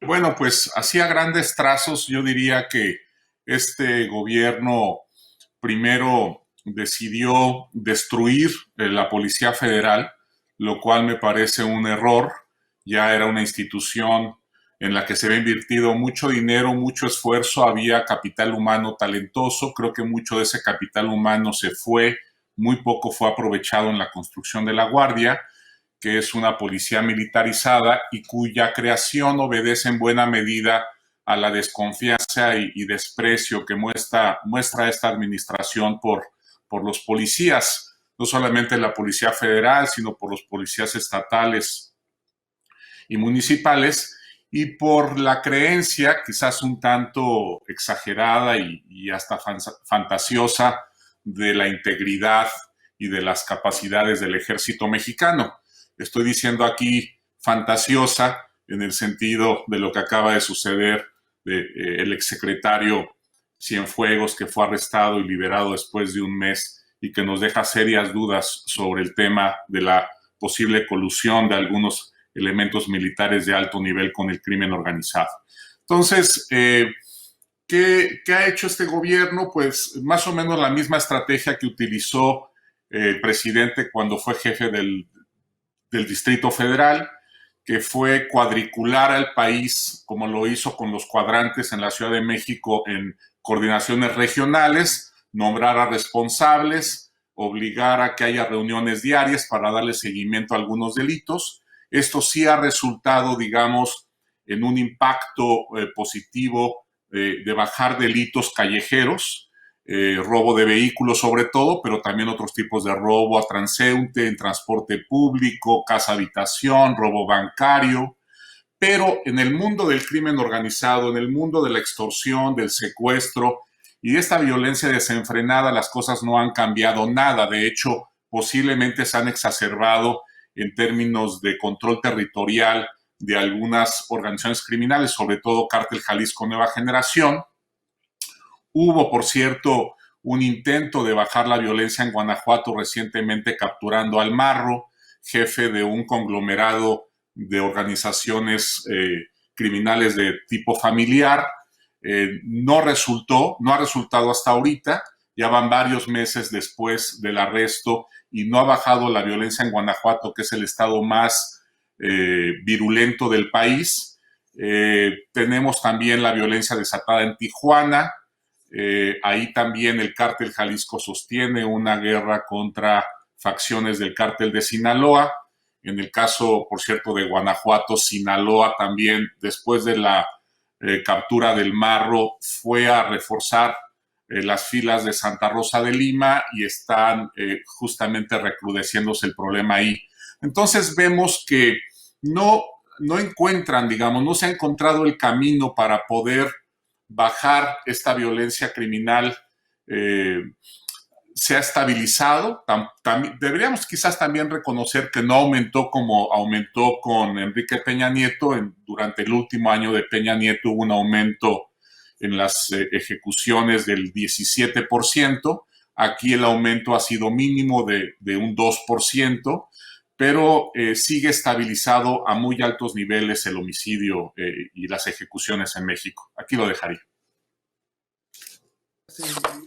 [SPEAKER 2] Bueno, pues así a grandes trazos yo diría que este gobierno primero decidió destruir la Policía Federal, lo cual me parece un error. Ya era una institución en la que se había invertido mucho dinero, mucho esfuerzo, había capital humano talentoso. Creo que mucho de ese capital humano se fue, muy poco fue aprovechado en la construcción de la Guardia, que es una policía militarizada y cuya creación obedece en buena medida a la desconfianza y desprecio que muestra esta administración por los policías, no solamente la Policía Federal, sino por los policías estatales y municipales, y por la creencia, quizás un tanto exagerada y hasta fantasiosa, de la integridad y de las capacidades del ejército mexicano. Estoy diciendo aquí fantasiosa en el sentido de lo que acaba de suceder el exsecretario Cienfuegos, que fue arrestado y liberado después de un mes y que nos deja serias dudas sobre el tema de la posible colusión de algunos elementos militares de alto nivel con el crimen organizado. Entonces, ¿qué ha hecho este gobierno? Pues más o menos la misma estrategia que utilizó el presidente cuando fue jefe del Distrito Federal, que fue cuadricular al país, como lo hizo con los cuadrantes en la Ciudad de México, en coordinaciones regionales, nombrar a responsables, obligar a que haya reuniones diarias para darle seguimiento a algunos delitos. Esto sí ha resultado, digamos, en un impacto positivo de bajar delitos callejeros, robo de vehículos sobre todo, pero también otros tipos de robo a transeúnte, en transporte público, casa-habitación, robo bancario. Pero en el mundo del crimen organizado, en el mundo de la extorsión, del secuestro y de esta violencia desenfrenada, las cosas no han cambiado nada. De hecho, posiblemente se han exacerbado en términos de control territorial de algunas organizaciones criminales, sobre todo Cártel Jalisco Nueva Generación. Hubo, por cierto, un intento de bajar la violencia en Guanajuato recientemente capturando al Marro, jefe de un conglomerado de organizaciones criminales de tipo familiar. No ha resultado hasta ahorita. Ya van varios meses después del arresto y no ha bajado la violencia en Guanajuato, que es el estado más virulento del país. Tenemos también la violencia desatada en Tijuana. Ahí también el cártel Jalisco sostiene una guerra contra facciones del cártel de Sinaloa. En el caso, por cierto, de Guanajuato, Sinaloa también, después de la captura del Marro, fue a reforzar las filas de Santa Rosa de Lima y están justamente recrudeciéndose el problema ahí. Entonces vemos que no encuentran, digamos, no se ha encontrado el camino para poder bajar esta violencia criminal. Se ha estabilizado. Deberíamos quizás también reconocer que no aumentó como aumentó con Enrique Peña Nieto. Durante el último año de Peña Nieto hubo un aumento en las ejecuciones del 17%. Aquí el aumento ha sido mínimo de un 2%, pero sigue estabilizado a muy altos niveles el homicidio y las ejecuciones en México. Aquí lo dejaría.
[SPEAKER 1] Sí,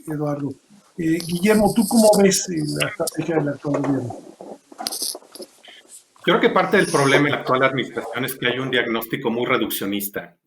[SPEAKER 1] Eduardo. Guillermo, ¿tú cómo ves la estrategia del actual gobierno?
[SPEAKER 3] Creo que parte del problema en la actual administración es que hay un diagnóstico muy reduccionista.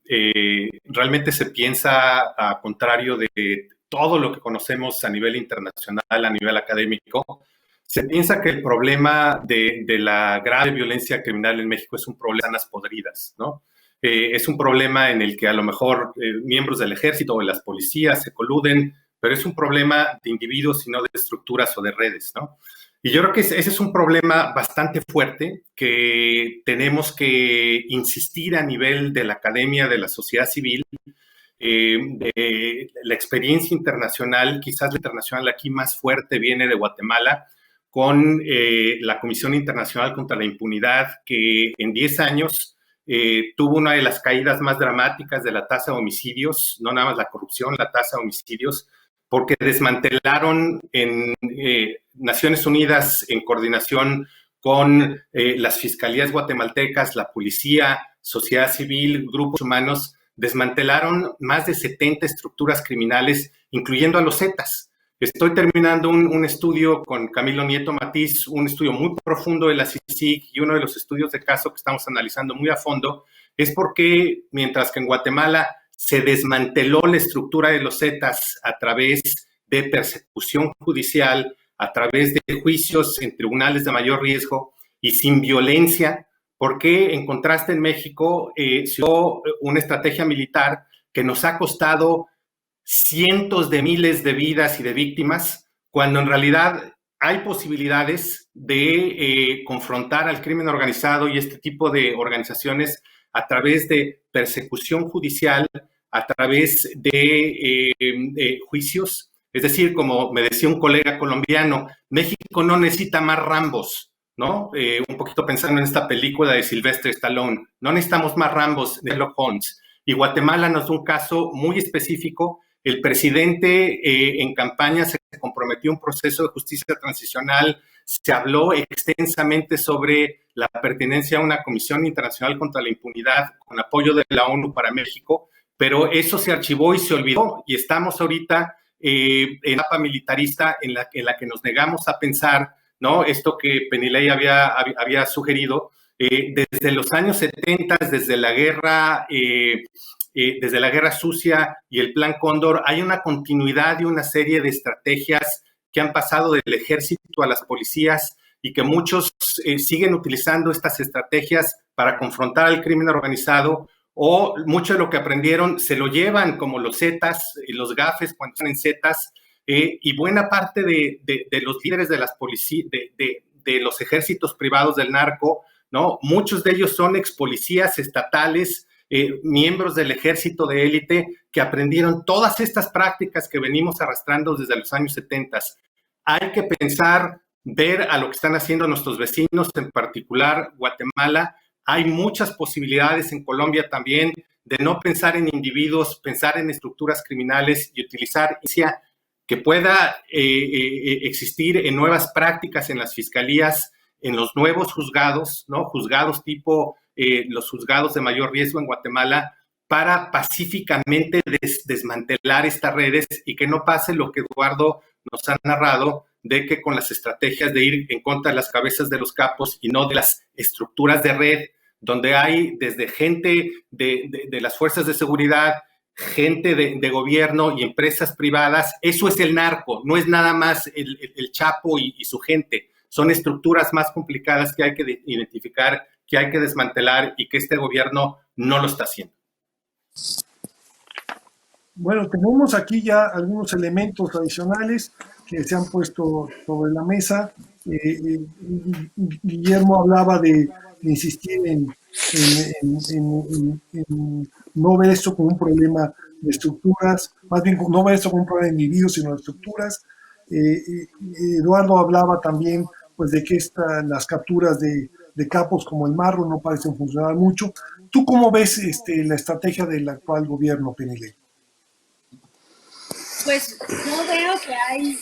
[SPEAKER 3] Realmente se piensa, a contrario de todo lo que conocemos a nivel internacional, a nivel académico, se piensa que el problema de la grave violencia criminal en México es un problema de zonas podridas, ¿no? Es un problema en el que a lo mejor miembros del ejército o de las policías se coluden, pero es un problema de individuos y no de estructuras o de redes, ¿no? Y yo creo que ese es un problema bastante fuerte que tenemos que insistir a nivel de la academia, de la sociedad civil, de la experiencia internacional. Quizás la internacional aquí más fuerte viene de Guatemala, con la Comisión Internacional contra la Impunidad, que en 10 años tuvo una de las caídas más dramáticas de la tasa de homicidios, no nada más la corrupción, la tasa de homicidios, porque desmantelaron en Naciones Unidas, en coordinación con las fiscalías guatemaltecas, la policía, sociedad civil, grupos humanos, desmantelaron más de 70 estructuras criminales, incluyendo a los Zetas. Estoy terminando un estudio con Camilo Nieto Matiz, un estudio muy profundo de la CICIG, y uno de los estudios de caso que estamos analizando muy a fondo es porque, mientras que en Guatemala se desmanteló la estructura de los Zetas a través de persecución judicial, a través de juicios en tribunales de mayor riesgo y sin violencia, porque en contraste en México se usó una estrategia militar que nos ha costado cientos de miles de vidas y de víctimas, cuando en realidad hay posibilidades de confrontar al crimen organizado y este tipo de organizaciones a través de persecución judicial, a través de juicios. Es decir, como me decía un colega colombiano, México no necesita más Rambos, ¿no? Un poquito pensando en esta película de Sylvester Stallone. No necesitamos más Rambos de Sherlock Holmes. Y Guatemala nos da un caso muy específico. El presidente en campaña se comprometió a un proceso de justicia transicional. Se habló extensamente sobre la pertenencia a una Comisión Internacional contra la Impunidad con apoyo de la ONU para México, pero eso se archivó y se olvidó, y estamos ahorita en la etapa militarista en la que nos negamos a pensar, ¿no? Esto que Penilei había sugerido desde los años 70, desde la guerra sucia y el Plan Cóndor. Hay una continuidad y una serie de estrategias que han pasado del ejército a las policías y que muchos siguen utilizando estas estrategias para confrontar al crimen organizado, o mucho de lo que aprendieron se lo llevan, como los Zetas y los gafes cuando están en Zetas, y buena parte de los líderes de las policías, de los ejércitos privados del narco, ¿no? Muchos de ellos son ex policías estatales, miembros del ejército de élite que aprendieron todas estas prácticas que venimos arrastrando desde los años 70. Hay que pensar, ver a lo que están haciendo nuestros vecinos, en particular Guatemala. Hay muchas posibilidades en Colombia también de no pensar en individuos, pensar en estructuras criminales y utilizar que pueda existir en nuevas prácticas en las fiscalías, en los nuevos juzgados, ¿no? Juzgados tipo los juzgados de mayor riesgo en Guatemala para pacíficamente desmantelar estas redes y que no pase lo que Eduardo nos ha narrado, de que con las estrategias de ir en contra de las cabezas de los capos y no de las estructuras de red, donde hay desde gente de las fuerzas de seguridad, gente de gobierno y empresas privadas. Eso es el narco, no es nada más el Chapo y su gente. Son estructuras más complicadas que hay que identificar, que hay que desmantelar y que este gobierno no lo está haciendo.
[SPEAKER 1] Bueno, tenemos aquí ya algunos elementos adicionales que se han puesto sobre la mesa. Guillermo hablaba de insistir en no ver esto como un problema de estructuras, más bien no ver esto como un problema de individuos, sino de estructuras. Eduardo hablaba también pues, de que las capturas de capos como el Marro no parecen funcionar mucho. ¿Tú cómo ves la estrategia del actual gobierno, PNL?
[SPEAKER 4] Pues yo veo que hay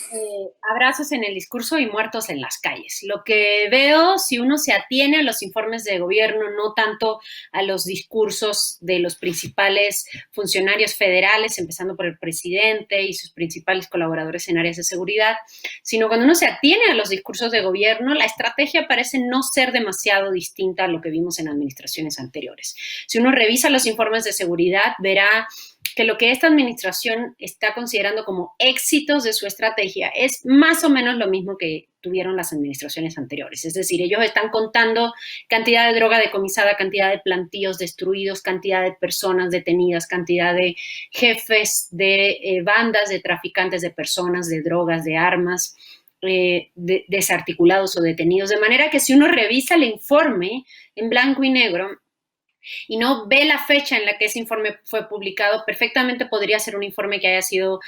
[SPEAKER 4] abrazos en el discurso y muertos en las calles. Lo que veo, si uno se atiene a los informes de gobierno, no tanto a los discursos de los principales funcionarios federales, empezando por el presidente y sus principales colaboradores en áreas de seguridad, sino cuando uno se atiene a los discursos de gobierno, la estrategia parece no ser demasiado distinta a lo que vimos en administraciones anteriores. Si uno revisa los informes de seguridad, verá que lo que esta administración está considerando como éxitos de su estrategia es más o menos lo mismo que tuvieron las administraciones anteriores. Es decir, ellos están contando cantidad de droga decomisada, cantidad de plantíos destruidos, cantidad de personas detenidas, cantidad de jefes de bandas de traficantes de personas, de drogas, de armas, desarticulados o detenidos. De manera que si uno revisa el informe en blanco y negro, y no ve la fecha en la que ese informe fue publicado, perfectamente podría ser un informe que haya sido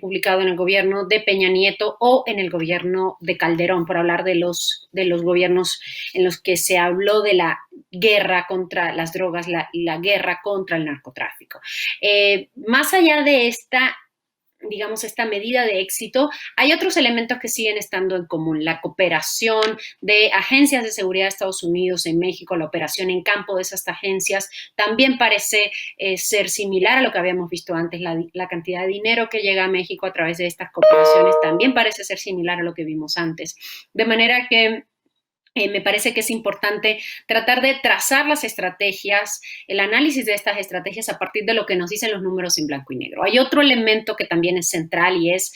[SPEAKER 4] publicado en el gobierno de Peña Nieto o en el gobierno de Calderón, por hablar de los gobiernos en los que se habló de la guerra contra las drogas, la guerra contra el narcotráfico. Más allá de esta medida de éxito, hay otros elementos que siguen estando en común. La cooperación de agencias de seguridad de Estados Unidos en México, la operación en campo de esas agencias, también parece ser similar a lo que habíamos visto antes. La cantidad de dinero que llega a México a través de estas cooperaciones también parece ser similar a lo que vimos antes. De manera que me parece que es importante tratar de trazar las estrategias, el análisis de estas estrategias a partir de lo que nos dicen los números en blanco y negro. Hay otro elemento que también es central y es,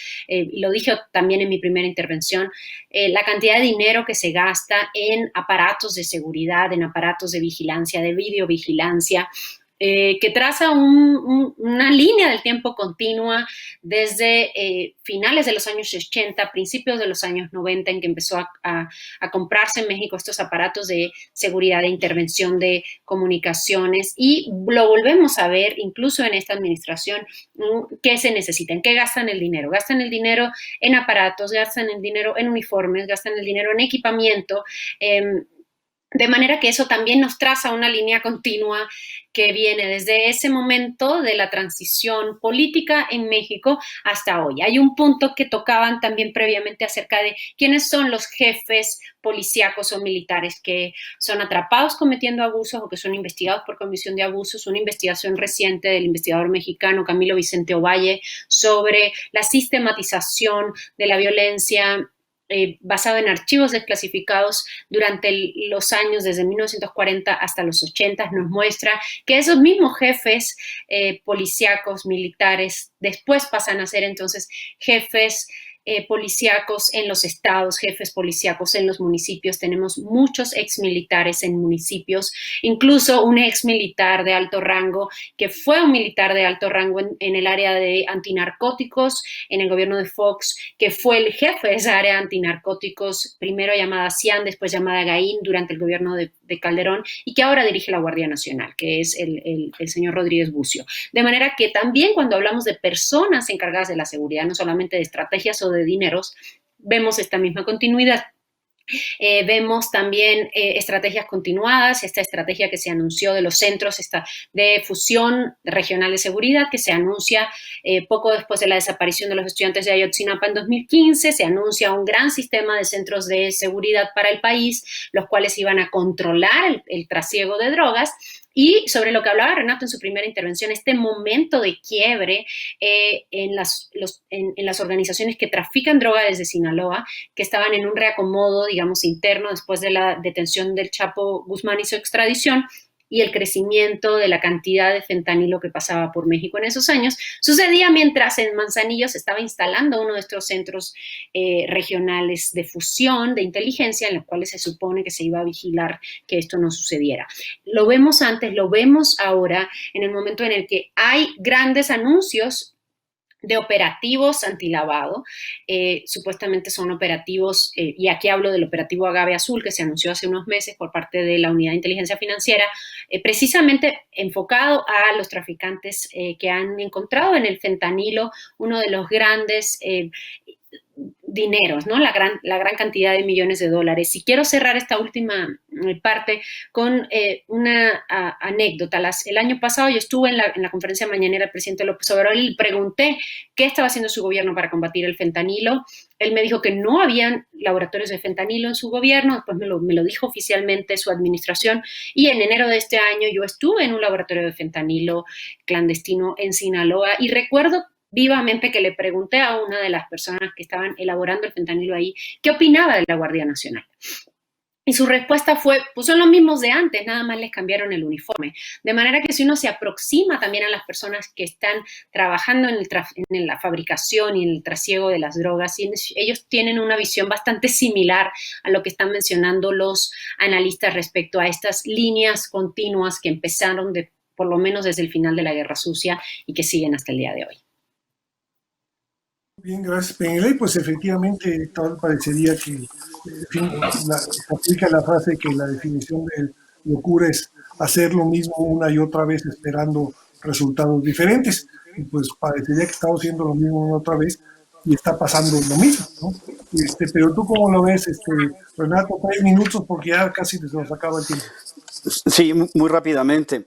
[SPEAKER 4] lo dije también en mi primera intervención, la cantidad de dinero que se gasta en aparatos de seguridad, en aparatos de vigilancia, de videovigilancia, que traza una línea del tiempo continua desde finales de los años 80, principios de los años 90, en que empezó a comprarse en México estos aparatos de seguridad, de intervención de comunicaciones, y lo volvemos a ver incluso en esta administración. ¿Qué se necesita? ¿En qué gastan el dinero? Gastan el dinero en aparatos, gastan el dinero en uniformes, gastan el dinero en equipamiento, de manera que eso también nos traza una línea continua que viene desde ese momento de la transición política en México hasta hoy. Hay un punto que tocaban también previamente acerca de quiénes son los jefes policíacos o militares que son atrapados cometiendo abusos o que son investigados por comisión de abusos. Una investigación reciente del investigador mexicano Camilo Vicente Ovalle sobre la sistematización de la violencia basado en archivos desclasificados durante los años desde 1940 hasta los 80, nos muestra que esos mismos jefes policíacos, militares, después pasan a ser entonces jefes policíacos en los estados, jefes policíacos en los municipios. Tenemos muchos exmilitares en municipios, incluso un exmilitar de alto rango que fue un militar de alto rango en el área de antinarcóticos en el gobierno de Fox, que fue el jefe de esa área de antinarcóticos, primero llamada CIAN, después llamada GAIN, durante el gobierno de Calderón, y que ahora dirige la Guardia Nacional, que es el señor Rodríguez Bucio. De manera que también cuando hablamos de personas encargadas de la seguridad, no solamente de estrategias o de dineros, vemos esta misma continuidad. Vemos también estrategias continuadas, esta estrategia que se anunció de los centros de fusión regional de seguridad, que se anuncia poco después de la desaparición de los estudiantes de Ayotzinapa en 2015, se anuncia un gran sistema de centros de seguridad para el país, los cuales iban a controlar el trasiego de drogas. Y sobre lo que hablaba Renato en su primera intervención, este momento de quiebre en las organizaciones que trafican droga desde Sinaloa, que estaban en un reacomodo, digamos, interno después de la detención del Chapo Guzmán y su extradición, y el crecimiento de la cantidad de fentanilo que pasaba por México en esos años, sucedía mientras en Manzanillo se estaba instalando uno de estos centros regionales de fusión, de inteligencia, en los cuales se supone que se iba a vigilar que esto no sucediera. Lo vemos antes, lo vemos ahora, en el momento en el que hay grandes anuncios de operativos antilavado, supuestamente son operativos, y aquí hablo del operativo Agave Azul que se anunció hace unos meses por parte de la Unidad de Inteligencia Financiera, precisamente enfocado a los traficantes que han encontrado en el fentanilo uno de los grandes dineros, ¿no? La gran cantidad de millones de dólares. Y quiero cerrar esta última parte con una anécdota. El año pasado yo estuve en la conferencia mañanera del presidente López Obrador y le pregunté qué estaba haciendo su gobierno para combatir el fentanilo. Él me dijo que no habían laboratorios de fentanilo en su gobierno, después me lo dijo oficialmente su administración, y en enero de este año yo estuve en un laboratorio de fentanilo clandestino en Sinaloa, y recuerdo vivamente que le pregunté a una de las personas que estaban elaborando el fentanilo ahí qué opinaba de la Guardia Nacional. Y su respuesta fue, pues son los mismos de antes, nada más les cambiaron el uniforme. De manera que si uno se aproxima también a las personas que están trabajando en la fabricación y en el trasiego de las drogas, ellos tienen una visión bastante similar a lo que están mencionando los analistas respecto a estas líneas continuas que empezaron por lo menos desde el final de la Guerra Sucia y que siguen hasta el día de hoy.
[SPEAKER 1] Bien, gracias, Peneley. Pues efectivamente, tal parecería que, en fin, se aplica la frase que la definición de locura es hacer lo mismo una y otra vez esperando resultados diferentes. Y pues parecería que estamos haciendo lo mismo una y otra vez y está pasando lo mismo, ¿no? Pero tú, ¿cómo lo ves, Renato? 3 minutos porque ya casi se nos acaba el tiempo.
[SPEAKER 5] Sí, muy rápidamente.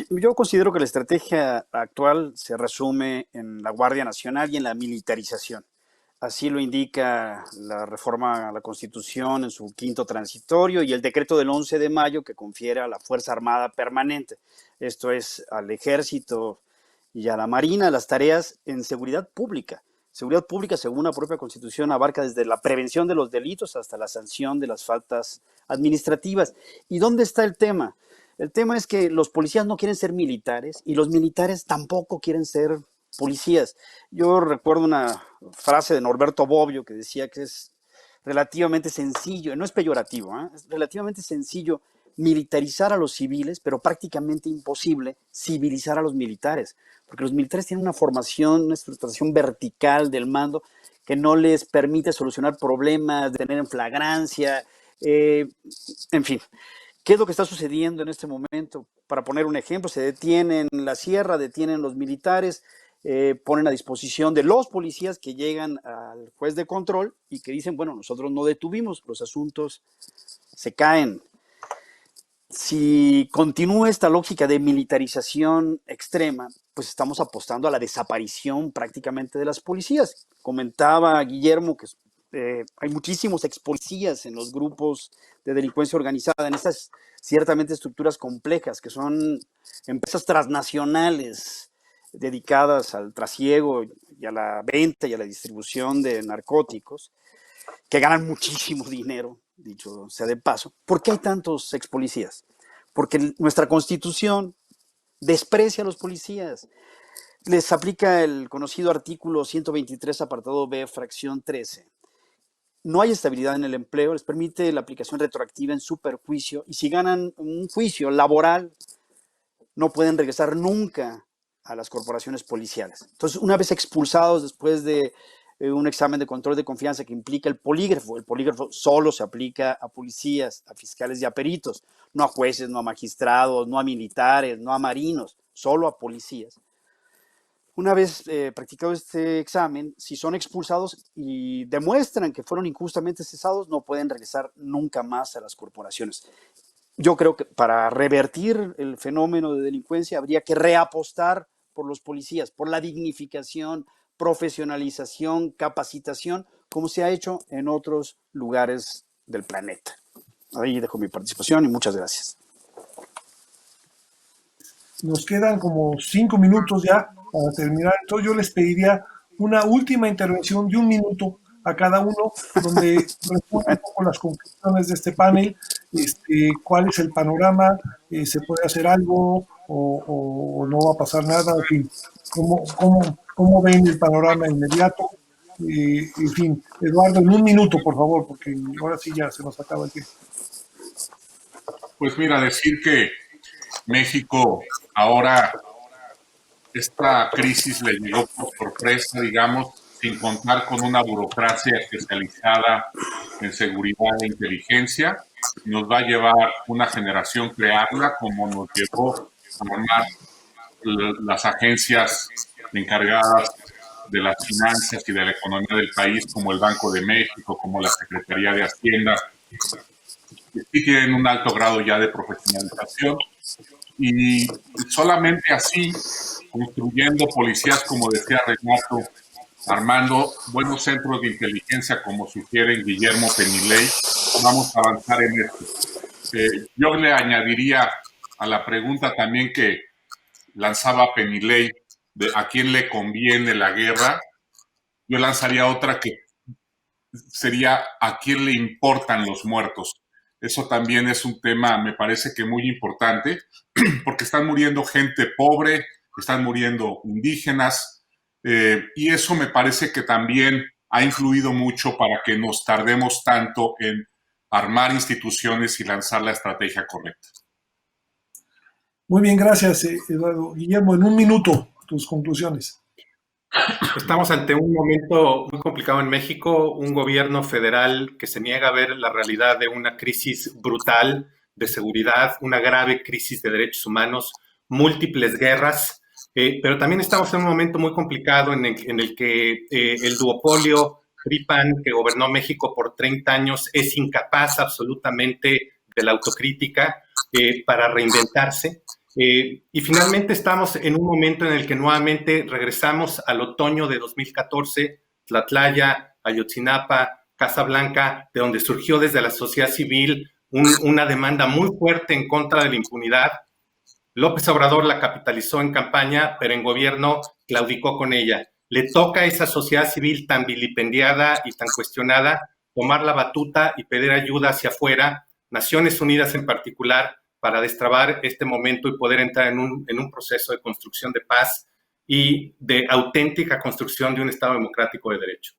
[SPEAKER 5] Yo considero que la estrategia actual se resume en la Guardia Nacional y en la militarización. Así lo indica la reforma a la Constitución en su 5º transitorio y el decreto del 11 de mayo que confiere a la Fuerza Armada Permanente, esto es, al Ejército y a la Marina, las tareas en seguridad pública. Seguridad pública, según la propia Constitución, abarca desde la prevención de los delitos hasta la sanción de las faltas administrativas. ¿Y dónde está el tema? El tema es que los policías no quieren ser militares y los militares tampoco quieren ser policías. Yo recuerdo una frase de Norberto Bobbio que decía que es relativamente sencillo, no es peyorativo, es relativamente sencillo militarizar a los civiles, pero prácticamente imposible civilizar a los militares, porque los militares tienen una formación, una estructuración vertical del mando que no les permite solucionar problemas, tener en flagrancia, en fin. ¿Qué es lo que está sucediendo en este momento? Para poner un ejemplo, se detienen en la sierra, detienen los militares, ponen a disposición de los policías que llegan al juez de control y que dicen, bueno, nosotros no detuvimos, los asuntos se caen. Si continúa esta lógica de militarización extrema, pues estamos apostando a la desaparición prácticamente de las policías. Comentaba Guillermo que hay muchísimos expolicías en los grupos de delincuencia organizada, en estas ciertamente estructuras complejas, que son empresas transnacionales dedicadas al trasiego y a la venta y a la distribución de narcóticos, que ganan muchísimo dinero, dicho sea de paso. ¿Por qué hay tantos expolicías? Porque nuestra Constitución desprecia a los policías. Les aplica el conocido artículo 123, apartado B, fracción 13. No hay estabilidad en el empleo, les permite la aplicación retroactiva en su perjuicio y si ganan un juicio laboral, no pueden regresar nunca a las corporaciones policiales. Entonces, una vez expulsados después de un examen de control de confianza que implica el polígrafo solo se aplica a policías, a fiscales y a peritos, no a jueces, no a magistrados, no a militares, no a marinos, solo a policías. Una vez practicado este examen, si son expulsados y demuestran que fueron injustamente cesados, no pueden regresar nunca más a las corporaciones. Yo creo que para revertir el fenómeno de delincuencia habría que reapostar por los policías, por la dignificación, profesionalización, capacitación, como se ha hecho en otros lugares del planeta. Ahí dejo mi participación y muchas gracias.
[SPEAKER 1] Nos quedan como 5 minutos ya para terminar. Entonces yo les pediría una última intervención de 1 minuto a cada uno, donde respondan un poco las conclusiones de este panel, cuál es el panorama, se puede hacer algo o no va a pasar nada, en fin, cómo ven el panorama inmediato. En fin, Eduardo, en 1 minuto, por favor, porque ahora sí ya se nos acaba el tiempo.
[SPEAKER 2] Pues mira, decir que México ahora esta crisis le llegó por sorpresa, digamos, sin contar con una burocracia especializada en seguridad e inteligencia. Nos va a llevar una generación crearla, como nos llevó a armar las agencias encargadas de las finanzas y de la economía del país, como el Banco de México, como la Secretaría de Hacienda, que sí tienen un alto grado ya de profesionalización. Y solamente así, construyendo policías, como decía Renato, armando buenos centros de inteligencia, como sugiere Guillermo Penilei, vamos a avanzar en esto. Yo le añadiría a la pregunta también que lanzaba Penilei, de a quién le conviene la guerra, yo lanzaría otra que sería a quién le importan los muertos. Eso también es un tema, me parece que muy importante, porque están muriendo gente pobre, están muriendo indígenas, y eso me parece que también ha influido mucho para que nos tardemos tanto en armar instituciones y lanzar la estrategia correcta.
[SPEAKER 1] Muy bien, gracias, Eduardo. Guillermo, en 1 minuto, tus conclusiones.
[SPEAKER 3] Estamos ante un momento muy complicado en México, un gobierno federal que se niega a ver la realidad de una crisis brutal de seguridad, una grave crisis de derechos humanos, múltiples guerras, pero también estamos en un momento muy complicado en el que el duopolio PRI-PAN que gobernó México por 30 años es incapaz absolutamente de la autocrítica para reinventarse. Y finalmente estamos en un momento en el que nuevamente regresamos al otoño de 2014, Tlatlaya, Ayotzinapa, Casablanca, de donde surgió desde la sociedad civil una demanda muy fuerte en contra de la impunidad. López Obrador la capitalizó en campaña, pero en gobierno claudicó con ella. Le toca a esa sociedad civil tan vilipendiada y tan cuestionada tomar la batuta y pedir ayuda hacia afuera, Naciones Unidas en particular, para destrabar este momento y poder entrar en un proceso de construcción de paz y de auténtica construcción de un Estado democrático de derecho.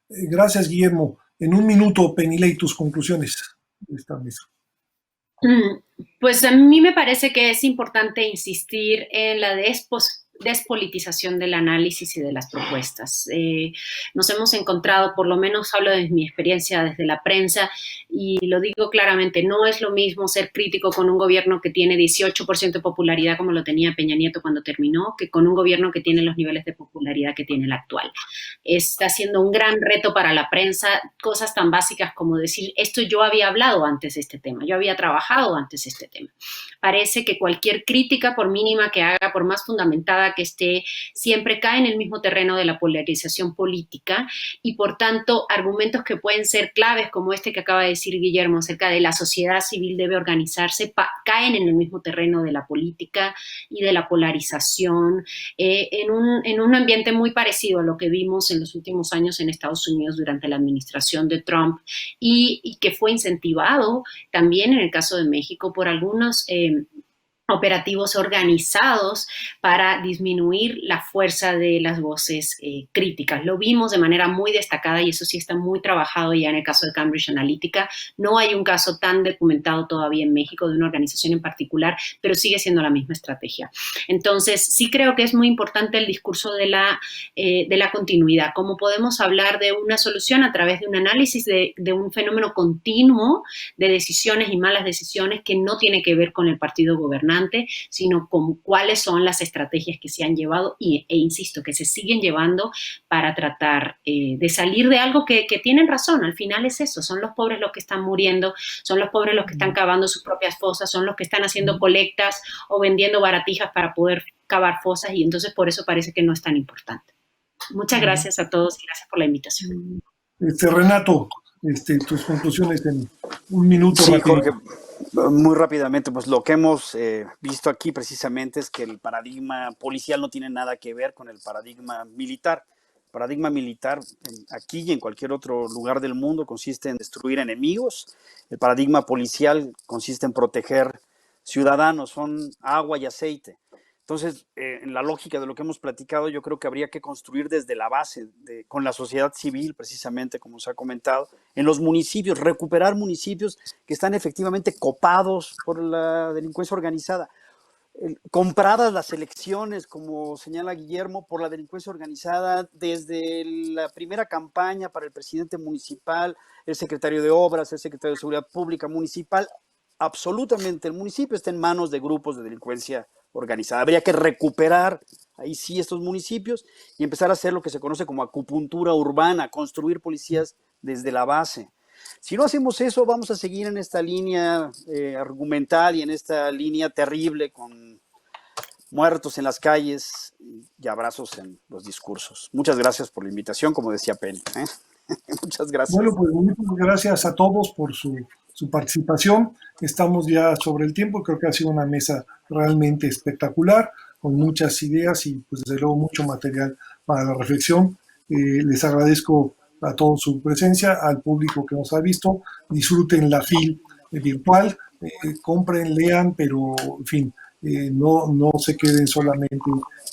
[SPEAKER 1] Gracias, Guillermo. En 1 minuto, Penilei, tus conclusiones de esta mesa.
[SPEAKER 4] Pues a mí me parece que es importante insistir en la despolitización del análisis y de las propuestas. Nos hemos encontrado, por lo menos hablo de mi experiencia desde la prensa, y lo digo claramente, no es lo mismo ser crítico con un gobierno que tiene 18% de popularidad como lo tenía Peña Nieto cuando terminó, que con un gobierno que tiene los niveles de popularidad que tiene el actual. Está siendo un gran reto para la prensa, cosas tan básicas como decir, esto yo había hablado antes de este tema, yo había trabajado antes de este tema. Parece que cualquier crítica, por mínima que haga, por más fundamentada que esté, siempre cae en el mismo terreno de la polarización política y, por tanto, argumentos que pueden ser claves, como este que acaba de decir Guillermo acerca de la sociedad civil debe organizarse, caen en el mismo terreno de la política y de la polarización, en un ambiente muy parecido a lo que vimos en los últimos años en Estados Unidos durante la administración de Trump y que fue incentivado también en el caso de México por algunos operativos organizados para disminuir la fuerza de las voces críticas. Lo vimos de manera muy destacada y eso sí está muy trabajado ya en el caso de Cambridge Analytica. No hay un caso tan documentado todavía en México de una organización en particular, pero sigue siendo la misma estrategia. Entonces, sí creo que es muy importante el discurso de la continuidad. ¿Cómo podemos hablar de una solución a través de un análisis de un fenómeno continuo de decisiones y malas decisiones que no tiene que ver con el partido gobernante, importante, sino con cuáles son las estrategias que se han llevado e insisto, que se siguen llevando para tratar de salir de algo que tienen razón. Al final es eso, son los pobres los que están muriendo, son los pobres los que están cavando sus propias fosas, son los que están haciendo colectas o vendiendo baratijas para poder cavar fosas, y entonces por eso parece que no es tan importante. Muchas gracias a todos y gracias por la invitación.
[SPEAKER 1] Renato, tus conclusiones en un minuto.
[SPEAKER 5] Sí,
[SPEAKER 1] rápido.
[SPEAKER 5] Jorge, muy rápidamente, pues lo que hemos visto aquí precisamente es que el paradigma policial no tiene nada que ver con el paradigma militar. El paradigma militar aquí y en cualquier otro lugar del mundo consiste en destruir enemigos. El paradigma policial consiste en proteger ciudadanos, son agua y aceite. Entonces, en la lógica de lo que hemos platicado, yo creo que habría que construir desde la base, con la sociedad civil, precisamente, como se ha comentado, en los municipios, recuperar municipios que están efectivamente copados por la delincuencia organizada, compradas las elecciones, como señala Guillermo, por la delincuencia organizada, desde la primera campaña para el presidente municipal, el secretario de Obras, el secretario de Seguridad Pública municipal, absolutamente el municipio está en manos de grupos de delincuencia organizada. Habría que recuperar ahí sí estos municipios y empezar a hacer lo que se conoce como acupuntura urbana, construir policías desde la base. Si no hacemos eso, vamos a seguir en esta línea argumental y en esta línea terrible con muertos en las calles y abrazos en los discursos. Muchas gracias por la invitación, como decía Penny. Muchas gracias.
[SPEAKER 1] Bueno, pues muchas gracias a todos por su participación. Estamos ya sobre el tiempo, creo que ha sido una mesa realmente espectacular, con muchas ideas y pues desde luego mucho material para la reflexión. Les agradezco a todos su presencia, al público que nos ha visto. Disfruten la FIL virtual, compren, lean, pero en fin, no se queden solamente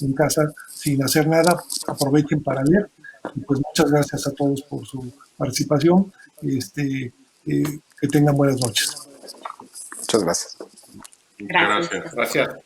[SPEAKER 1] en casa sin hacer nada, aprovechen para leer. Y pues muchas gracias a todos por su participación. Que tengan buenas noches.
[SPEAKER 5] Muchas gracias.
[SPEAKER 4] Gracias.
[SPEAKER 3] Gracias.